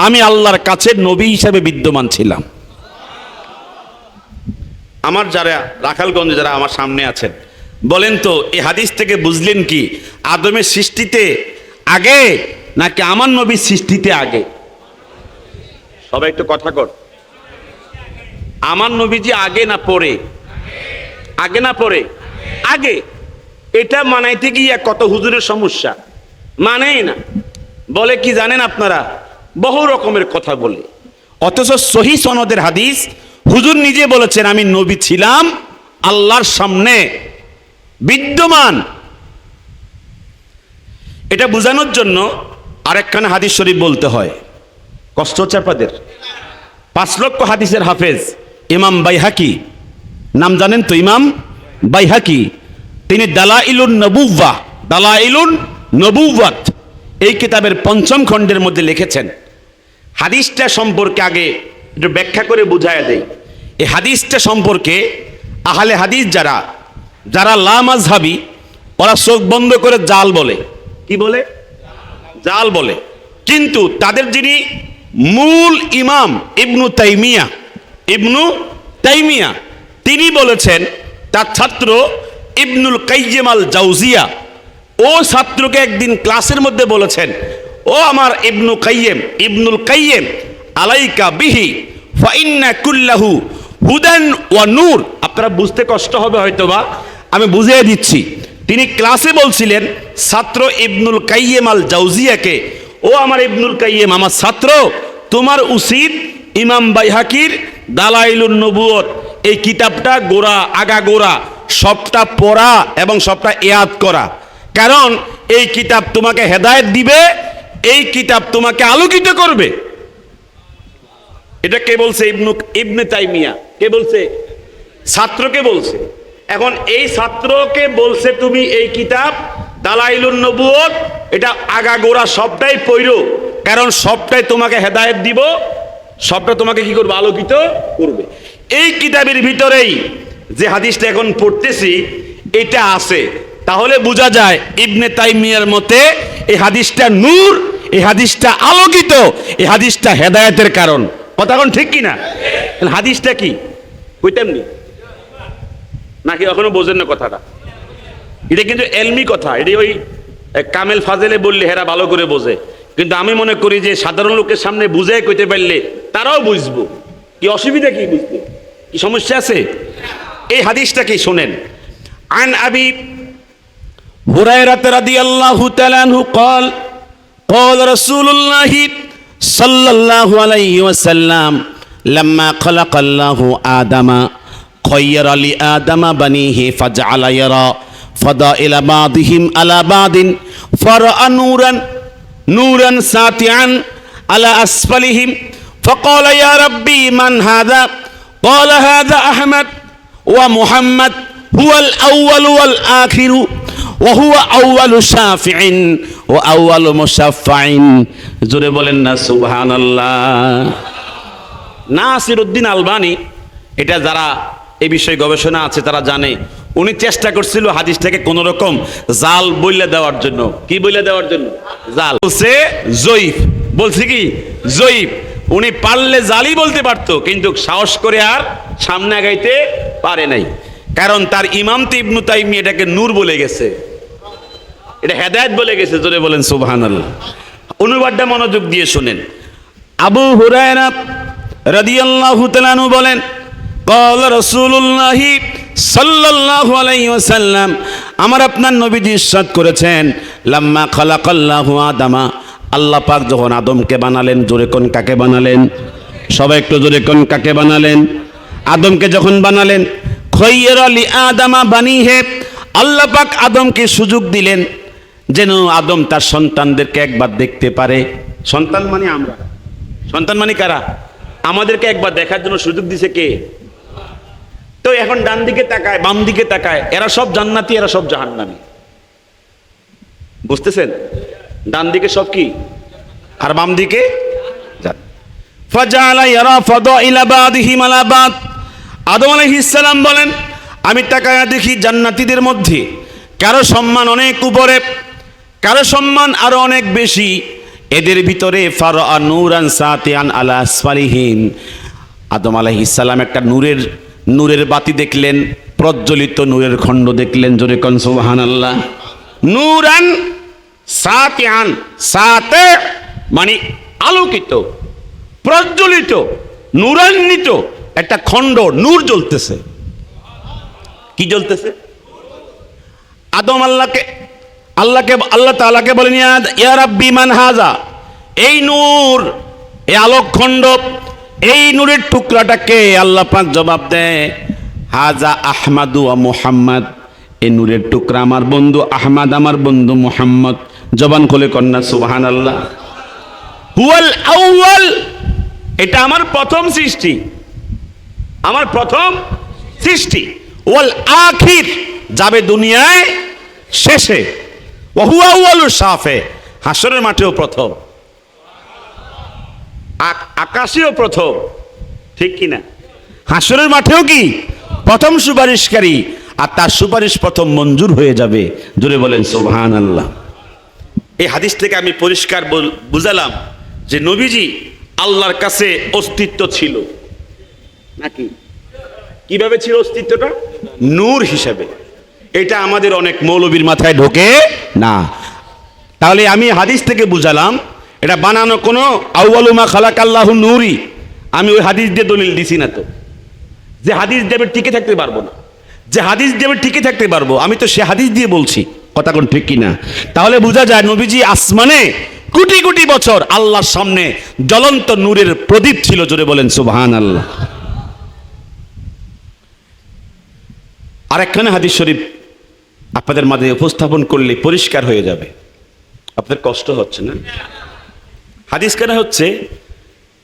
আমি আল্লাহর কাছে নবী হিসাবে বিদ্যমান ছিলাম। আমার যারা রাখালগঞ্জে যারা আমার সামনে আছেন, বলেন তো এই হাদিস থেকে বুঝলেন কি আদমের সৃষ্টিতে আগে নাকি আমার নবীর সৃষ্টিতে আগে? সবাই একটু কথা কর। আমার নবীজি আগে না পরে? আগে না পরে? আগে। এটা মানাইতে গিয়ে কত হুজুরের সমস্যা, মানেই না। বলে কি জানেন আপনারা, বহু রকমের কথা বলে, অথচ সহি সনদের হাদিস, হুজুর নিজে বলেছেন আমি নবী ছিলাম আল্লাহর সামনে বিদ্যমান। এটা বোঝানোর জন্য আরেকখানা হাদিস শরীফ বলতে হয়। কষ্ট হচ্ছে আপনাদের? 5 লক্ষ হাদিসের হাফেজ ইমাম বাইহাকি, নাম জানেন তো? ইমাম বাইহাকি, তিনি দালাইলুন নবুওয়াত এই কিতাবের 5ম খণ্ডের মধ্যে লিখেছেন। হাদিসটা সম্পর্কে আগে একটু ব্যাখ্যা করে বুঝায় দেই। এই হাদিসটা সম্পর্কে আহলে হাদিস যারা লা মাযহাবী, ওরা চোখ বন্ধ করে জাল বলে। কি বলে? জাল বলে। কিন্তু তাদের যিনি মূল ইমাম ইবনু তাইমিয়া তিনি বলেছেন, তার ছাত্র ইবনুল কাইয়িম আল জাওজিয়া, ও ছাত্রকে একদিন ক্লাসের মধ্যে বলেছেন, ও আমার ইবনুল কাইয়িম আলাইকা বিহি ফা ইন্না কুল্লাহু হুদান ওয়া নূর। আপনারা বুঝতে কষ্ট হবে হয়তোবা, আমি বুঝিয়ে দিচ্ছি। তিনি ক্লাসে বলছিলেন ছাত্র ইবনুল কাইয়িম আল জাওজিয়াকে, ও আমার ইবনুল কাইয়িম, আমার ছাত্র, তোমার উচিত ইমাম বাইহাকির দালাইলুন নবুওয়াত এই কিতাবটা আগাগোড়া সবটা পড়া এবং সবটা ইয়াদ করা, কারণ এই কিতাব তোমাকে হেদায়েত দিবে, এই কিতাব তোমাকে আলোকিত করবে। এটা কে বলছে? ইবনে তাইমিয়া। কে বলছে? ছাত্রকে বলছে। এখন এই ছাত্রকে বলছে তুমি এই কিতাব দালাইলুন নবুয়ত এটা আগাগোড়া সবটাই পড়ো, কারণ সবটাই তোমাকে হেদায়েত দিব, সবটা তোমাকে কি করবে? আলোকিত করবে। এই কিতাবের ভিতরেই যে হাদিসটা এখন পড়তেছি এটা আছে, তাহলে বোঝা যায় ইবনে তাইমিয়ার মতে এই হাদিসটা নূর, এই হাদিসটা আলোকিত, এই হাদিসটা হেদায়েতের কারণ। কথা কোন ঠিক কিনা? হাদিসটা কি কইতাম নি নাকি এখনো বোঝেন না কথাটা? এটা কিন্তু এলমি কথা, এটি ওই কামেল ফাজেলে বললে হেরা ভালো করে বোঝে, কিন্তু আমি মনে করি যে সাধারণ লোকের সামনে বুঝে কইতে পারলে তারাও বুঝবো। কি অসুবিধা কি? বুঝতে কি সমস্যা আছে? এই হাদিসটা কি শোনেন। আন আবি হুরায়রা রাদিয়াল্লাহু তাআলা আনহু قال قال رسول الله صلى الله عليه وسلم لما خلق الله آدم خير لآدم بنيه فجعل يرى فضائل بعضهم على بعض فرأى نورا ساطعا على أسفلهم فقال يا ربي من هذا؟ قال هذا أحمد ومحمد هو الأول والآخر وهو أول شافع وأول مشفع জোরে বলেন না সুবহানাল্লাহ। নাসিরউদ্দিন আলবানী, এটা যারা এই বিষয়ে গবেষণা আছে তারা জানে, উনি চেষ্টা করছিল হাদিসটাকে কোন রকম জাল বইলে দেওয়ার জন্য। কি বইলে দেওয়ার জন্য? জাল বলছে জয়ীফ, বলছে কি জয়ীফ। উনি পারলে জালি বলতে পারতো, কিন্তু সাহস করে আর সামনে আগাইতে পারে নাই, কারণ তার ইমামতে ইবনু তাইমিয়া এটাকে নূর বলে গেছে, এটা হেদায়েত বলে গেছে। জোরে বলেন সুবহানাল্লাহ। অনুবাদটা মনোযোগ দিয়ে শুনেন। আবু হুরায়রা রাদিয়াল্লাহু তাআলা আনহু বলেন قال رسول الله সাল্লাল্লাহু আলাইহি ওয়াসাল্লাম, আমার আপনার নবীজি ইরশাদ করেছেন, লাম্মা খালাকাল্লাহু আদামা, আল্লাহ পাক যখন আদমকে বানালেন, জোরে কোন কাকে বানালেন? সবাই একটু জোরে কোন কাকে বানালেন? আদমকে যখন বানালেন, খায়রা লি আদামা বানিহে, আল্লাহ পাক আদমকে সুযোগ দিলেন যেন আদম তার সন্তানদেরকে একবার দেখতে পারে। সন্তান মানে আমরা, সন্তান মানে কারা? আমাদেরকে একবার দেখার জন্য সুযোগ দিছে কে? তো এখন ডান দিকে তাকায়, বাম দিকে তাকায়, এরা সব জান্নাতি, এরা সব জাহান্নামী। বুঝতেছেন? ডান দিকে সব কি আর বাম দিকে ফাজালা ইয়ারা ফাদাইলা বাদিহি আলা বাদ। আদম আলাইহিস সালাম বলেন, আমি তাকায়া দেখি জান্নাতীদের মধ্যে কারো সম্মান অনেক উপরে, কারো সম্মান আরো অনেক বেশি। এদের ভিতরে ফারা নূরান সাতিয়ান আলা আসফালিহিম, আদম আলাইহিস সালাম একটা নূরের বাতি দেখলেন, প্রজ্বলিত নূরের খণ্ড দেখলেন। জোরে কোন সুবহানাল্লাহ। নূরান সাতিয়ান, সাতে মানে আলোকিত, প্রজ্বলিত, নূরান্বিত একটা খণ্ড, নূর জ্বলতেছে। কি জ্বলতেছে? আদম আল্লাহ তাআলাকে বলেন, ইয়া রাব্বি মান হাযা, এই নূর, এই আলোকখণ্ড, এই নূরের টুকরাটাকে? আল্লাহ পাক জবাব দেয়, হাযা আহমাদু ওয়া মুহাম্মদ, এই নূরের টুকরা আমার বন্ধু আহমদ, আমার বন্ধু মুহাম্মদ। জবান খুলে কন্যা সুবহানাল্লাহ। হুয়াল আউয়াল, এটা আমার প্রথম সৃষ্টি, আমার প্রথম সৃষ্টি। ওয়াল আখির, যাবে দুনিয়ায় শেষে। ওয়া হুয়া আউয়ালু শাফে, হাসরের মাঠেও প্রথম, আকাশেও প্রথম। ঠিক কিনা? হাসরের মাঠেও কি প্রথম সুপারিশকারী, আর তার সুপারিশ প্রথম মঞ্জুর হয়ে যাবে। জোরে বলেন সুবহানাল্লাহ। এই হাদিস থেকে আমি পরিষ্কার বুঝালাম যে নবীজি আল্লাহর কাছে অস্তিত্ব ছিল নাকি? কিভাবে ছিল অস্তিত্বটা? নূর হিসাবে। এটা আমাদের অনেক মৌলবীর মাথায় ঢোকে না। তাহলে আমি হাদিস থেকে বুঝালাম এটা বানানো কোনো আউয়ালু মা খালাকাল্লাহু নূরি, আমি ওই হাদিস দিয়ে দলিল দিছি না তো, যে হাদিস দেবে টিকে থাকতে পারবো না, যে হাদিস দেবে টিকে থাকতে পারবো, আমি তো সে হাদিস দিয়ে বলছি। কথা কোন ঠিক কিনা? তাহলে বোঝা যায় নবীজি আসমানে কোটি কোটি বছর আল্লাহর সামনে জ্বলন্ত নূরের প্রদীপ ছিল। জোরে বলেন সুবহানাল্লাহ। আরেকখানে হাদিস শরীফ আপনাদের মাঝে উপস্থাপন করলে পরিষ্কার হয়ে যাবে। আপনাদের কষ্ট হচ্ছে না? হাদিস কেন হচ্ছে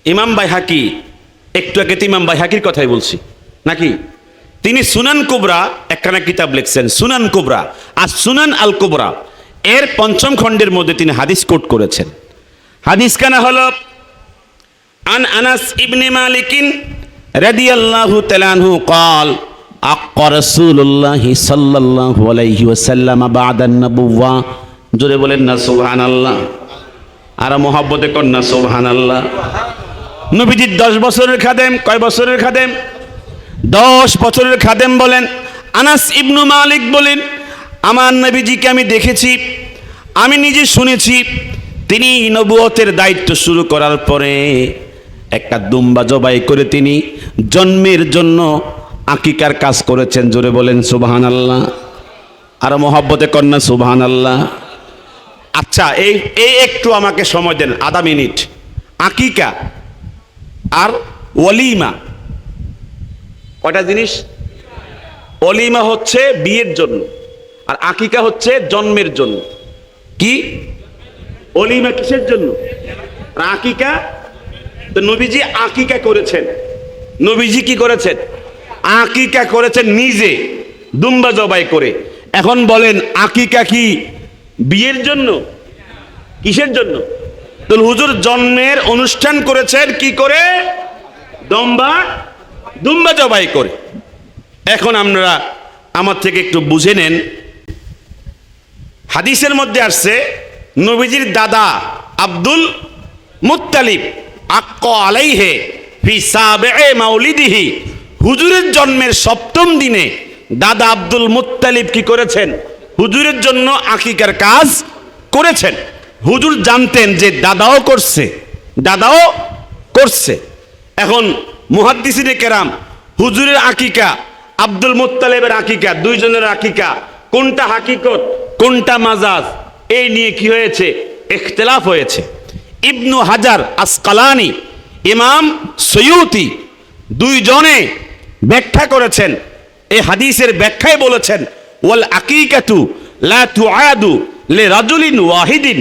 ইমাম বাইহাকি, একটু আগে তো ইমাম বাইহাকির কথাই বলছি নাকি? তিনি সুনান কুবরা একখানা কিতাব লিখছেন, সুনান কুবরা আর সুনান আল কুবরা এর ৫ম খণ্ডের মধ্যে তিনি হাদিস কোট করেছেন। হাদিস কানা হলো আন আনাস ইবনে মালিকিন রাদিয়াল্লাহু তাআলা আনহু قال আক্কা রাসূলুল্লাহ সাল্লাল্লাহু আলাইহি ওয়াসাল্লাম বা'দান নবুওয়া। জোরে বলেন না সুবহানাল্লাহ, আর মহব্বতে কর না সুবহানাল্লাহ। নবীজি 10 বছরের খাদেম। কয় বছরের খাদেম? 10 বছরের খাদেম। বলেন আনাস ইবনু মালিক বলেন, আমার নবীজিকে আমি দেখেছি, আমি নিজে শুনেছি, তিনি নবুয়তের দায়িত্ব শুরু করার পরে একটা দুম্বা জবাই করে তিনি জন্মের জন্য আকিকার কাজ করেছেন। জোরে বলেন সুবহানাল্লাহ, আর মহব্বতে কর না সুবহানাল্লাহ। আচ্ছা, এই একটু আমাকে সময় দেন, আধা মিনিট। আকিকা আর ওয়ালিমা কয়টা জিনিস? ওয়ালিমা হচ্ছে বিয়ের জন্য, আর আকিকা হচ্ছে জন্মের জন্য। কি ওয়ালিমা কিসের জন্য? আর আকিকা তো নবীজি আকিকা করেছেন। নবীজি কি করেছেন? আকিকা করেছেন নিজে, দুম্বা জবাই করে। এখন বলেন আকিকা কি বিয়ের জন্য? কিসের জন্য? তো হুজুর জন্মের অনুষ্ঠান করেছেন কি করে? দুম্বা জবাই করে। এখন আপনারা আমার থেকে একটু বুঝে নেন। হাদিসের মধ্যে আসছে নবীজির দাদা আব্দুল মুত্তালিব আক্কা আলাইহে ফি সাবি'i মাউলিদিহি, হুজুরের জন্মের 7ম দিনে দাদা আব্দুল মুত্তালিব কি করেছেন? হুজুরের জন্য আকিকার কাজ করেছেন। হুজুর জানতেন যে দাদাও করছে। এখন মুহাদ্দিসিনে কেরাম হুজুরের আকিকা, আব্দুল মুত্তালিবের আকিকা, দুইজনের আকিকা কোনটা হাকিকত কোনটা মাজাজ, এই নিয়ে কি হয়েছে? ইখতিলাফ হয়েছে। ইবনু হাজার আসকালানি, ইমাম সয়ুতি, দুইজনে ব্যাখ্যা করেছেন। এই হাদিসের ব্যাখ্যায় বলেছেন ওয়াল আকিকাতু লা তুআদু লিরাজুলিন ওয়াহিদিন,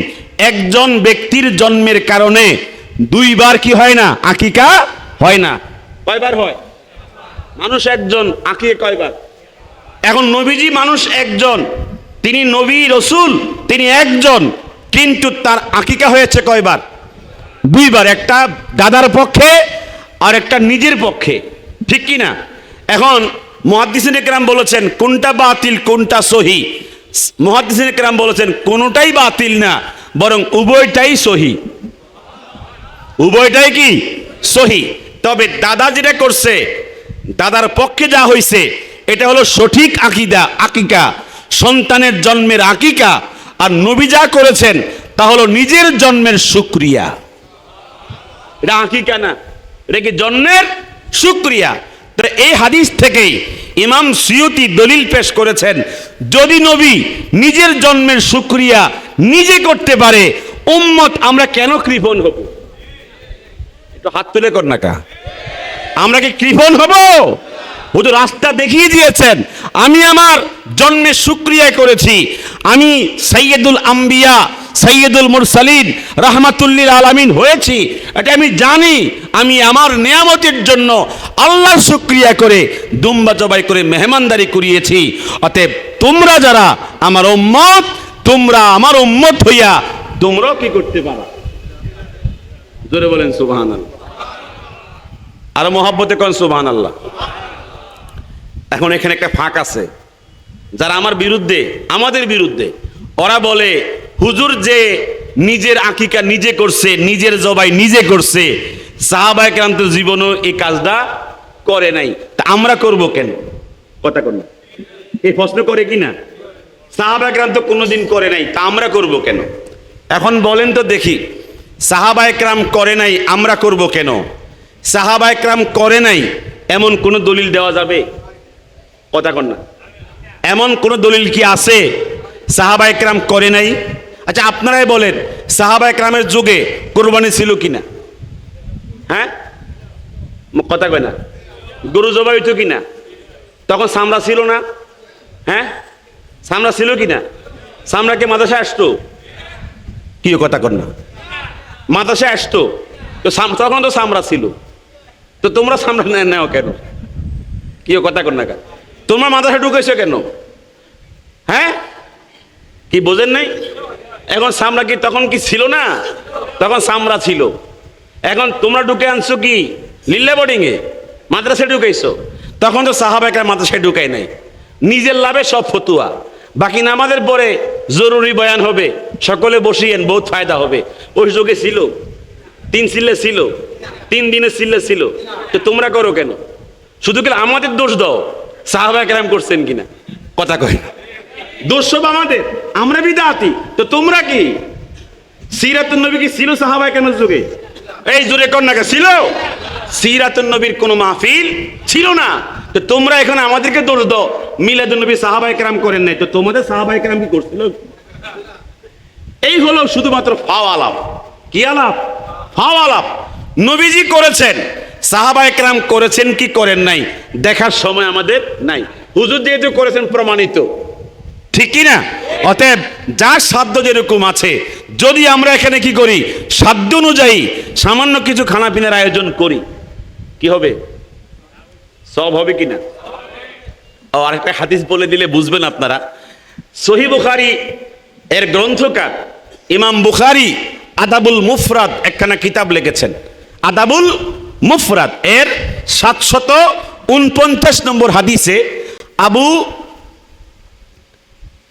একজন ব্যক্তির জন্মের কারণে দুইবার কি হয় না? আকিকা হয় না। কয়বার হয়? মানুষ একজন, আকিকা কয়বার? এখন নবীজি মানুষ একজন, তিনি নবী রসুল, তিনি একজন, কিন্তু তার আকিকা হয়েছে কয়বার? 2বার, একটা দাদার পক্ষে আর একটা নিজের পক্ষে, ঠিক কি না? এখন মুহাদ্দিসিনে কেরাম বলেছেন কোনটা বাতিল কোনটা সহি। মুহাদ্দিসিনে কেরাম বলেছেন কোনটাই বাতিল না, বরং উভয়টাই সহি। উভয়টাই কি? সহি। তবে দাদা যেটা করছে, দাদার পক্ষে যা হয়েছে, এটা হলো সঠিক আকিদা, আকিকা, সন্তানের জন্মের আকিকা। আর নবী যা করেছেন তা হলো নিজের জন্মের শুকরিয়া। এটা আকিকা না, এটা কি জন্মের শুকরিয়া। তো এই হাদিস থেকেই ইমাম সুয়ুতি দলিল পেশ করেছেন, যদি নবী নিজের জন্মের শুকরিয়া নিজে করতে পারে, উম্মত আমরা কেন কৃপণ হব? একটু হাত তুলে কর না কা, আমরা কি কৃপণ হব? হুজুর রাস্তা দেখিয়ে দিয়েছেন। আমি আমার জন্মের শুকরিয়া করেছি, আমি সাইয়্যিদুল আম্বিয়া সাইয়্যিদুল মুরসালিন রাহমাতুল্লিল আলামিন হয়েছি, এটা আমি জানি। আমি আমার নিয়ামতের জন্য আল্লাহর শুকরিয়া করে দুম্বা জবাই করে মেহমানদারি করিয়েছি। অতএব তোমরা যারা আমার উম্মত, তোমরা আমার উম্মত হইয়া তোমরাও কি করতে পারো? জোরে বলেন সুবহানাল্লাহ, আর মহব্বতে কোন সুবহানাল্লাহ। এখন এখানে একটা ফাঁক আছে, যারা আমার বিরুদ্ধে, আমাদের বিরুদ্ধে, ওরা বলে হুজুর যে নিজের আকিকা নিজে করছে, নিজের জবাই নিজে করছে, সাহাবায়ে কেরাম তো জীবনও এই কাজটা করে নাই, তা আমরা করব কেন? কথা কর না, এই প্রশ্ন করে কি না? সাহাবায়ে কেরাম তো কোনোদিন করে নাই, তা আমরা করব কেন? এখন বলেন তো দেখি, সাহাবায়ে কেরাম করে নাই, আমরা করব কেন? সাহাবায়ে কেরাম করে নাই এমন কোন দলিল দেওয়া যাবে? কথা কর না, এমন কোন দলিল কি আছে সাহাবায়ে কেরাম করে নাই? আচ্ছা আপনারাই বলেন, সাহাবায়ে কেরামের যুগে কুরবানি ছিল কিনা? হ্যাঁ, কথা কয় না। গরু জবাই হইতো কিনা? তখন চামড়া ছিল না, হ্যাঁ, সামরা ছিল কি না? সামরাকে মাদ্রাসায় আসতো? কি কথা কর না, মাদ্রাসায় আসতো তো, তখন তো সামরা ছিল, তো তোমরা সামরা নেও কেন? কি কথা কর না কেন? তোমরা মাদ্রাসায় ঢুকেছো কেন? হ্যাঁ, কি বোঝেন নাই? এখন সামরা কি তখন কি ছিল না? তখন সামরা ছিল। এখন তোমরা ঢুকে আনছো কি লিল্লা বোর্ডিং এ, মাদ্রাসায় ঢুকাইছো। তখন তো সাহাবায়ে কেরাম মাদ্রাসায় ঢুকাই নাই, নিজের লাভে সব ফতুয়া। বাকি নামাজের পরে জরুরি বয়ান হবে, সকলে বসিয়েন, বহুত ফায়দা হবে। ওই যুগে ছিল 3 সিল্লে ছিল, 3 দিনের সিল্লে ছিল, তো তোমরা করো কেন? শুধু কি আমাদের দোষ দাও সাহাবায়ে কেরাম করছেন কিনা? কথা কয় না, দোষ সব আমাদের, আমরা বিদআতি। তো তোমরা কি সিরাতুন নবী কি ছিল সাহাবায়ে কেরামের যুগে? এই জোরে কর না, ছিল? সিরাতুন নবীর কোন মাহফিল ছিল না। তো তোমরা এখন আমাদেরকে দোষ দাও মিলাদুন নবী সাহাবায়ে কেরাম করেন নাই, তো তোমাদের সাহাবায়ে কেরাম কি করছিল? এই হলো শুধুমাত্র ফাও আলাপ। কি আলাপ? ফাও আলাপ। নবীজি করেছেন, সাহাবায়ে কেরাম করেছেন কি করেন নাই দেখার সময় আমাদের নাই। হুজুর যেহেতু করেছেন প্রমাণিত, ঠিক কি না? অতএব যার সাধ্য যেরকম আছে, যদি আমরা এখানে কি করি, সাধ্য অনুযায়ী সামান্য কিছু খানা পিনার আয়োজন করি, কি হবে? সব হবে কিনা? ও আরেকটা হাদিস বলে দিলে বুঝবেন আপনারা। সহিহ বুখারী এর গ্রন্থকার ইমাম বুখারী আদাবুল মুফরাদ একখানা কিতাব লিখেছেন। আদাবুল মুফরাদ এর 749 নম্বর হাদিসে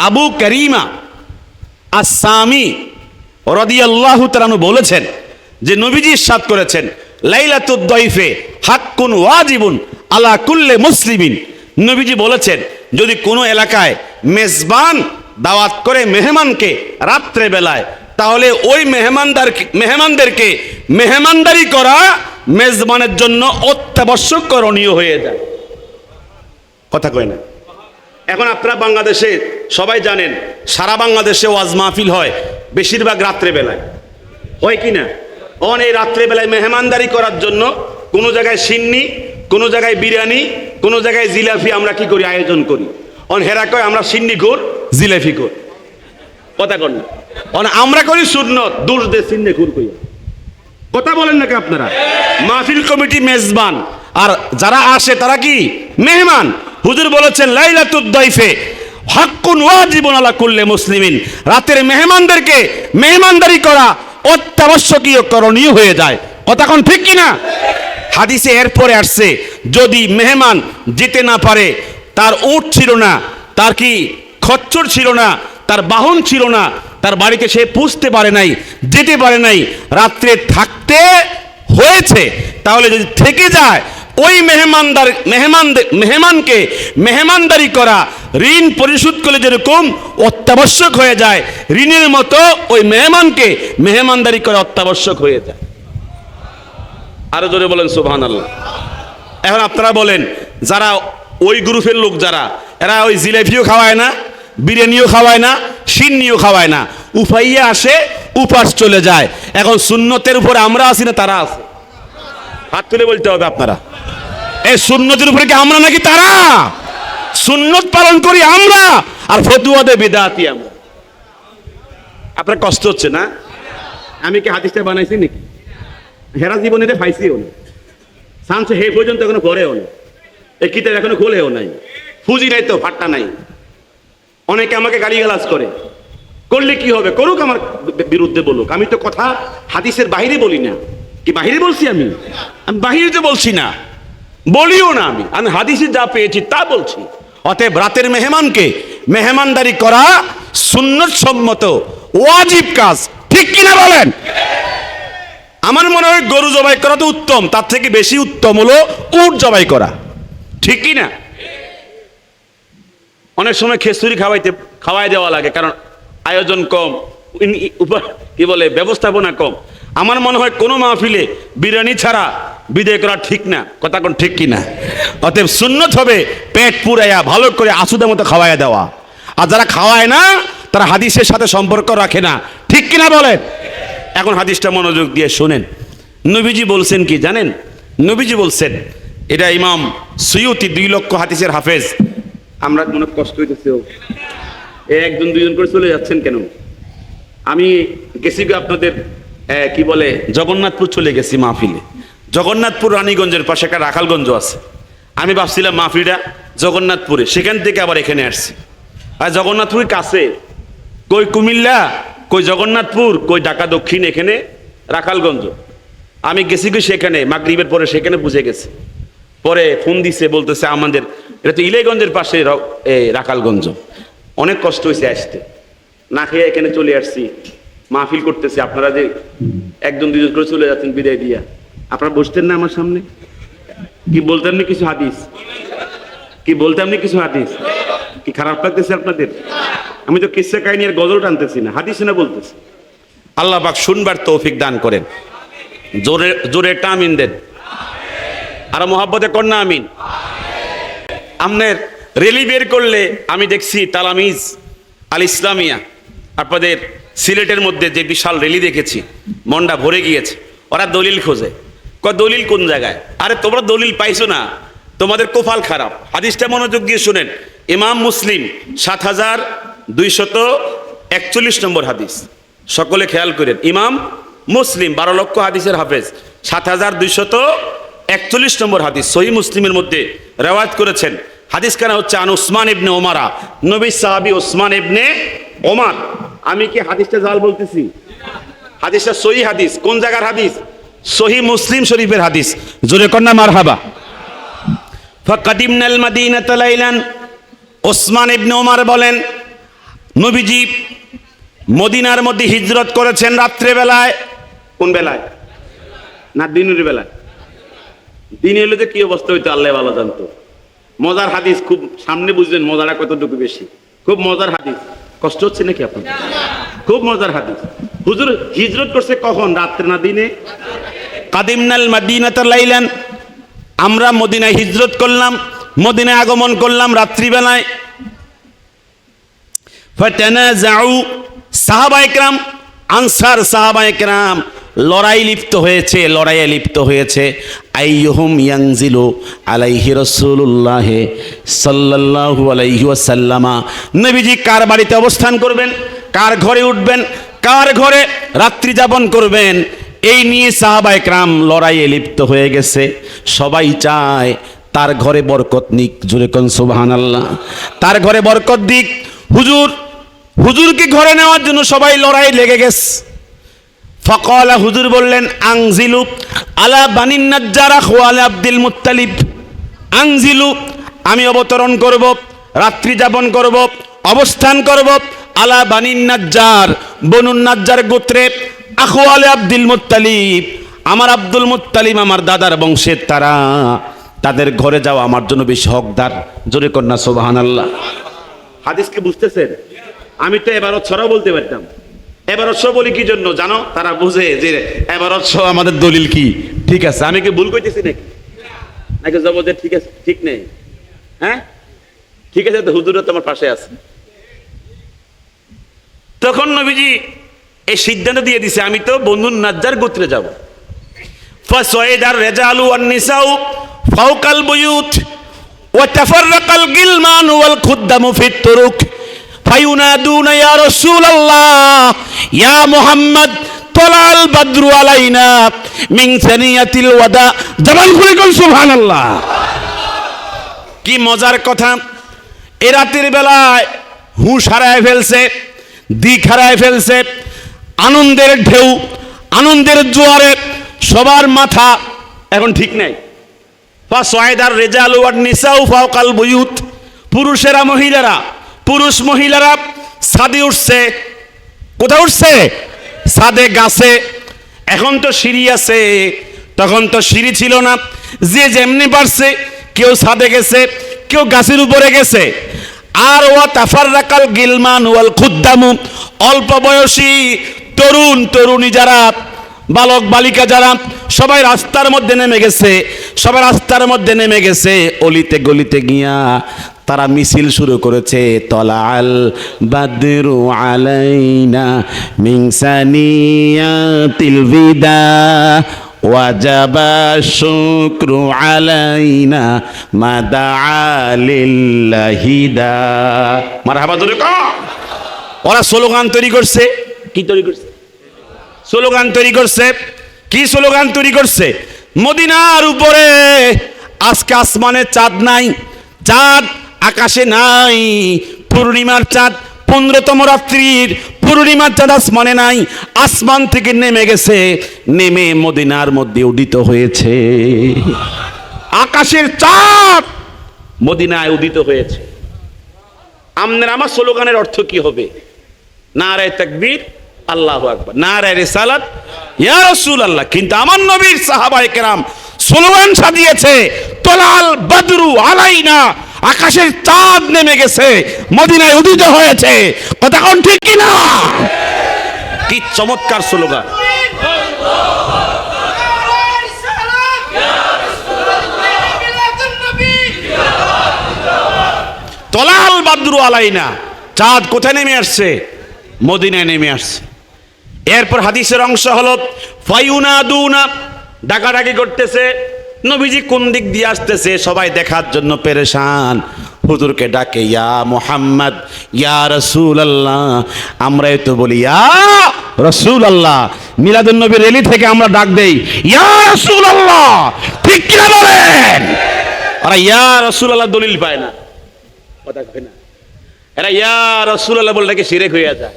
আবু কারিমা আস-সামি রাদিয়াল্লাহু তাআলা বলেছেন যে নবীজি ইরশাদ করেছেন, লাইলাতুদ দাইফে হাক্কুন ওয়াজিবুন আলা কুল্লি মুসলিমিন। নবীজি বলেছেন, যদি কোনো এলাকায় মেজবান দাওয়াত করে মেহমানকে রাত্রে বেলায়, তাহলে ওই মেহমানদেরকে মেহমানদারি করা মেজবানের জন্য অত্যাবশ্যক করণীয় হয়ে যায়। কথা কয় না? এখন আপনারা বাংলাদেশে সবাই জানেন, সারা বাংলাদেশে ওয়াজ মাহফিল হয় বেশিরভাগ রাত্রে বেলায়, হয় কি না? এই রাত্রে বেলায় মেহমানদারি করার জন্য কোনো জায়গায় সিন্নি, কোনো জায়গায় বিরিয়ানি, কোনো জায়গায় জিলাপি আমরা কি করি, আয়োজন করি। হেরা কয় আমরা সিন্নি ঘুর, জিলাপি ঘুর। কথা কন না, আমরা করি সুন্নত, দোষ দে সিন্নি ঘুর কই। কথা বলেন নাকি আপনারা? মাহফিল কমিটি মেজবান, আর যারা আসে তারা কি মেহমান। হুজুর বলেছেন, লাইলাতুদ দাইফে হাক্কুন ওয়াজিবুন আলা কুল্লি মুসলিমিন, রাতের মেহমানদেরকে মেহমানদারি করা অত্যাবশ্যকীয় করণীয় হয়ে যায়। কথা কোন ঠিক কি না? হাদিসে এরপরে আসছে, যদি মেহমান যেতে না পারে, তার উট ছিল না, তার কি খচ্চর ছিল না, তার বাহন ছিল না, তার বাড়িতে সে পুষতে পারে নাই, যেতে পারে নাই, রাত্রে থাকতে হয়েছে, তাহলে যদি থেকে যায়, ওই মেহমানকে মেহমানদারি করা ঋণ পরিশোধ করলে যেরকম অত্যাবশ্যক হয়ে যায়, ঋণের মতো ওই মেহমানকে মেহমানদারি করা অত্যাবশ্যক হয়ে যায়। আরো জোরে বলেন সুবহানাল্লাহ। এখন আপনারা বলেন, যারা ওই গ্রুপের লোক, যারা এরা ওই জিলাপিও খাওয়ায় না, বিরিয়ানিও খাওয়ায় না, সিন্নিও খাওয়ায় না, উপাইয়া আসে, উপাস চলে যায়। এখন সুন্নতের উপরে আমরা আছি না তারা আছে? হাত তুলে বলতে হবে আপনারা। এই সুন্নতের উপরে কি আমরা নাকি তারা? সুন্নত পালন করি আমরা, আর ফতুয়া দেয় বিদআতি আমরা। আপনার কষ্ট হচ্ছে না? আমি কি হাদিসটা বানাইছি নাকি? হেরা জীবনে পাইছিও না, সামসে হে পর্যন্ত এখনো পড়েও না, এই কিতাব এখনো খোলেও নাই, ফুজি নাই, তো ফাট্টা নাই। অনেকে আমাকে গালিগালাজ করে, করলে কি হবে, করুক, আমার বিরুদ্ধে বলুক, আমি তো কথা হাদিসের বাইরে বলি না। কি বাহিরে বলছি? আমি বাহিরে তো বলছি না, বলিও না। আমি হাদিসে যা পেয়েছি তা বলছি। অতএব রাতের মেহমানকে মেহমানদারি করা সুন্নত সম্মত ওয়াজিব কাজ, ঠিক কিনা বলেন? আমার মনে হয় গরু জবাই করা তো উত্তম, তার থেকে বেশি উত্তম হলো উট জবাই করা, ঠিক কিনা? অনেক সময় খেসুরি খাওয়াই দেওয়া লাগে, কারণ আয়োজন কম, কি বলে ব্যবস্থাপনা কম। আমার মনে হয় কোনো মাহফিলে বিরিয়ানি ছাড়া বিদায় করা ঠিক না। কথা কোন ঠিক কিনা? অতএব সুন্নত হবে পেট পুরাইয়া ভালো করে আসুদের মতো খাওয়াইয়া দেওয়া। আর যারা খাওয়ায় না, তারা হাদিসের সাথে সম্পর্ক রাখে না, ঠিক কিনা বলেন? এখন হাদিসটা মনোযোগ দিয়ে শোনেন। নবীজি বলছেন কি জানেন? নবীজি বলছেন, এটা ইমাম সুয়ুতি 2 লক্ষ হাদিসের হাফেজ, আমরা মনে কষ্ট হইতেছে, একজন দুইজন করে চলে যাচ্ছেন কেন? আমি গেছি আপনাদের কি বলে জগন্নাথপুর চলে গেছি মাহফিলে। জগন্নাথপুর রানীগঞ্জের পাশে একটা রাখালগঞ্জ আছে। আমি ভাবছিলাম মাহফিলটা জগন্নাথপুরে, সেখান থেকে আবার এখানে আসছি। আর জগন্নাথপুরের কাছে কই কুমিল্লা, কই জগন্নাথপুর, কই ঢাকা দক্ষিণ, এখানে রাখালগঞ্জ। আমি গেছি কি সেখানে মাগরিবের পরে সেখানে বুঝে গেছি। পরে ফোন দিছে, বলতেছে আমাদের এটা তো ইলাইগঞ্জের পাশে রাখালগঞ্জ। অনেক কষ্ট হয়েছে আসতে, না খেয়ে এখানে চলে আসছি, মাহফিল করতেছি। আপনারা যে একজন দুজন করে চলে যাচ্ছেন বিদায় দিয়া, আপনারা বসতেন না আমার সামনে? কি বলতেন না কিছু হাদিস? কি বলতাম না কিছু হাদিস? কি খারাপ লাগতেছে আপনাদের? আমি তো কিসসা কাহিনী আর গজল টানতেছি না, হাদিস না বলতেছি। আল্লাহ পাক শুনবার তৌফিক দান করেন। জোরে জোরে একটা আমিন দেন, আর মোহাব্বতে কর না আমিন। আপনার রেলি বের করলে আমি দেখছি তালামিজ আল ইসলামিয়া, আপনাদের সিলেটের মধ্যে যে বিশাল রেলি দেখেছি, মনটা ভরে গিয়েছে। ওরা দলিল খোঁজে, দলিল কোন জায়গায়? আরে তোমরা দলিল পাইছো না, তোমাদের কোফাল খারাপ। হাদিসটা মনোযোগ দিয়ে শুনেন, ইমাম মুসলিম ৭,২৪১ নম্বর হাদিস, সকলে খেয়াল করেন। ইমাম মুসলিম ১২ লক্ষ হাদিসের হাফেজ, ৭,২৪১ নম্বর হাদিস সহিহ মুসলিমের মধ্যে রেওয়ায়াত করেছেন। হাদিস কানা হচ্ছে আন উসমান ইবনে ওমারা, নবী সাহাবী উসমান ইবনে ওমর। আমি কি হাদিসটা জাল বলতেছি? হাদিসটা সহিহ হাদিস। কোন জায়গার হাদিস? সহিহ মুসলিম শরীফের হাদিস। জোরে কন্যা মারহাবা। ফাকাদিমনাল মাদিনাতা লাইলান, ওসমান ইবনে ওমর বলেন নবীজি মদিনার মধ্যে হিজরত করেছেন রাত্রে বেলায়। কোন বেলায়? না দিনের বেলায়। দিন এলে যে কি অবস্থা হইতো আল্লাহ ভালো জানতো। মজার হাদিস, খুব সামনে বুঝবেন মজাটা কতটুকু বেশি। খুব মজার হাদিস। কষ্ট হচ্ছে নাকি আপনার? খুব মজার হাদিস। হুজুর হিজরত করছে কখন? রাত্রে না দিনে? কাদিমনাল মাদিনাতা লাইলান, আমরা মদিনায় হিজরত করলাম, মদিনায় আগমন করলাম রাত্রিবেলায়। ফাতানাজাউ, সাহাবায়ে কেরাম, আনসার সাহাবায়ে কেরাম লড়াই লিপ্ত হয়েছে, লড়াইয়ে লিপ্ত হয়েছে। আইয়ুহুম ইয়ানজিলু আলাইহি রাসূলুল্লাহ সাল্লাল্লাহু আলাইহি ওয়াসাল্লামা, নবীজি কার বাড়িতে অবস্থান করবেন, কার ঘরে উঠবেন, কার ঘরে রাত্রি যাপন করবেন, এই নিয়ে সাহাবায়ে কেরাম লড়াইয়ে লিপ্ত হয়ে গেছে। সবাই চায় তার ঘরে বরকত নিক। জোরে কোন সুবহানাল্লাহ। তার ঘরে বরকত দিক। হুজুরকে ঘরে নেওয়ার জন্য সবাই লড়াই লেগে গেছে। ফাকালা, হুজুর বললেন আনজিলু আলা বানিন নাজ্জার ওয়ালা আব্দুল মুত্তালিব। আনজিলু, আমি অবতরণ করব, রাত্রি যাপন করব, অবস্থান করব আলা বানিন নাজ্জার, বনুন নাজ্জার গোত্রে, আখওয়ালে আব্দুল মুত্তালিব, আমার আব্দুল মুত্তালিব আমার দাদার বংশের তারা, তাদের ঘরে যাওয়া আমার জন্য বেশি হকদার। জোরে কন্যা সুবহানাল্লাহ। হাদিস কি বুঝতেছেন? আমি তো এবারও ছড়া বলতে পারতাম। এবারত বলি কি জন্য জানো? তারা বুঝে যে এবারত আমাদের দলিল কি ঠিক আছে। আমি কি ভুল কইতেছি নাকি? নাকি জবর ঠিক আছে, ঠিক নেই? হ্যাঁ ঠিক আছে, তো হুজুরও তোমার পাশে আছে। তখন নবীজি এই সিদ্ধান্ত দিয়ে দিছে, আমি তো বনু নাজ্জার গোত্রে যাব। ফাসাইদার রিজালু ওয়ান নিসাউ ফাওকাল বুয়ুত ওয়া তাফাররাকাল গিলমান ওয়াল খুদ্দামু ফিত তুরুক ফায়ুনাদুনা ইয়া রাসূলুল্লাহ ইয়া মুহাম্মদ তালাল বাদরু আলাইনা মিন সানিয়াতিল ওয়াদা। জবান খুলে কোন সুবহানাল্লাহ। কি মজার কথা! এ রাতের বেলায় হুঁশ হারায় ফেলছে, দিক হারায় ফেলছে। আনন্দের ঢেউ, আনন্দের জোয়ারে সবার মাথা এখন ঠিক নাই। ফাসাইদার রিজালু ওয়ান নিসাউ ফাওকাল বুয়ুত, পুরুষেরা মহিলারা, পুরুষ মহিলারা ছাদে উঠছে। কোথায় উঠছে? ছাদে, গাছে। এখন তো সিঁড়ি আছে, তখন তো সিঁড়ি ছিল না। যে যেমনি পারছে, কেউ ছাদে গেছে, কেউ গাছের উপরে গেছে। আর ওয়া তাফাররাকাল গিলমান ওয়াল খুদ্দামু, অল্প বয়সী তরুণ তরুণী যারা, বালক বালিকা যারা, সবাই রাস্তার মধ্যে নেমে গেছে। সবাই রাস্তার মধ্যে নেমে গেছে। অলিতে গলিতে গিয়া তারা মিছিল শুরু করেছে। তলাল বাদরু আলাইনা মিন সানিয়াতিল বিদা ওয়াজাবা শুকরু আলাইনা মা দাআ লিল্লাহি দা। মারহাবা জোরে কও। ওরা স্লোগান তৈরি করছে। কি তৈরি করছে? স্লোগান তৈরি করছে। কি স্লোগান তৈরি করছে? মদিনার উপরে আজকে আসমানে চাঁদ নাই, চাঁদ আকাশে নাই, পূর্ণিমার চাঁদ 15তম রাত্রির পূর্ণিমার চাঁদ আসমানে নাই, আসমান থেকে নেমে গেছে, নেমে মদিনার মধ্যে উদিত হয়েছে। আকাশের চাঁদ মদিনায় উদিত হয়েছে। আমাদের আমার স্লোগানের অর্থ কি হবে? নারায়ে তাকবীর, আল্লাহু আকবার, নারায়ে রিসালাত, ইয়া রাসূলুল্লাহ। কিন্তু আমার নবীর সাহাবায়ে কেরাম স্লোগান সাজিয়েছে, তলাল বদরু আলাইনা, আকাশের চাঁদ নেমে গেছে, মদিনায় উদিত হয়েছে। কথা কোন ঠিক কি না? কি চমৎকার স্লোগান! তলাল বদরু আলাইনা, চাঁদ কোথায় নেমে আসছে? মদিনায় নেমে আসছে। এরপর হাদিসের অংশ হলো ফায়ুনাদুনা, ডাকাডাকি করতেছে, নবীজি কোন দিক দিয়ে আসতেছে সবাই দেখার জন্য পেরেশান। হুজুরকে ডাকে, ইয়া মুহাম্মদ, ইয়া রাসূলুল্লাহ। আমরা তো বলি ইয়া রাসূলুল্লাহ, মিলাদুন নবী র্যালি থেকে আমরা ডাক দেই ইয়া রাসূলুল্লাহ, ঠিক কি না বলেন? আরে ইয়া রাসূলুল্লাহ দলিল পায় না, কথা কয় না। এরা ইয়া রাসূলুল্লাহ বলটাকে শিরক হয়ে যায়,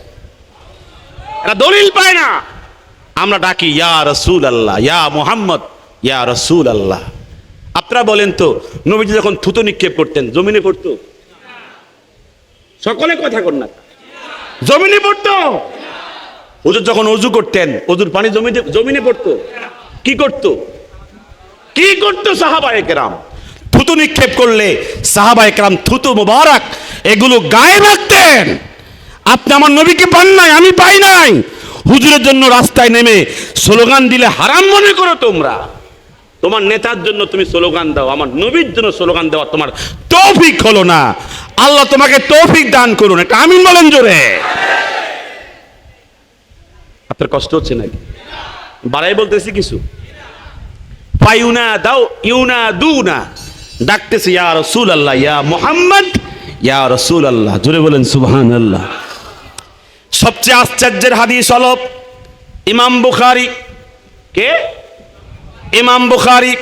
এরা দলিল পায় না। আমরা ডাকি ইয়া রাসূলুল্লাহ, ইয়া মুহাম্মদ, ইয়া রাসূলুল্লাহ। আপনারা বলেন তো, নবীজি যখন থুতু নিক্ষেপ করতেন জমিনে পড়তো? সকলে কথা কর না, জমিনে পড়তো? হুজুর যখন ওযু করতেন, ওযুর পানি জমিনে পড়তো? কি করতো? কি করতো সাহাবায়ে কেরাম? থুতু নিক্ষেপ করলে সাহাবায়ে কেরাম থুতু মোবারক এগুলো গায়ে রাখতেন। আপনি আমার নবীকে পান নাই, আমি পাই নাই। হুজুরের জন্য রাস্তায় নেমে স্লোগান দিলে হারাম মনে করো তোমরা। তোমার নেতার জন্য তুমি স্লোগান দাও, আমার নবীর জন্য স্লোগান দেওয়া তোমার তৌফিক হলো না। আল্লাহ তোমাকে তৌফিক দান করুন। একটা আমিন বলেন জোরে। আপনার কষ্ট হচ্ছে নাকি? বাড়াই বলতেছি কিছু। ফায়ুনা দাও ইউনা দুনা, ডাকতেছে ইয়া রাসূলুল্লাহ, ইয়া মুহাম্মদ, ইয়া রাসূলুল্লাহ। জোরে বলেন সুবহানাল্লাহ। সবচেয়ে আশ্চর্যের হাদিস হলো ইমাম বুখারী। কে? ইমাম বুখারী।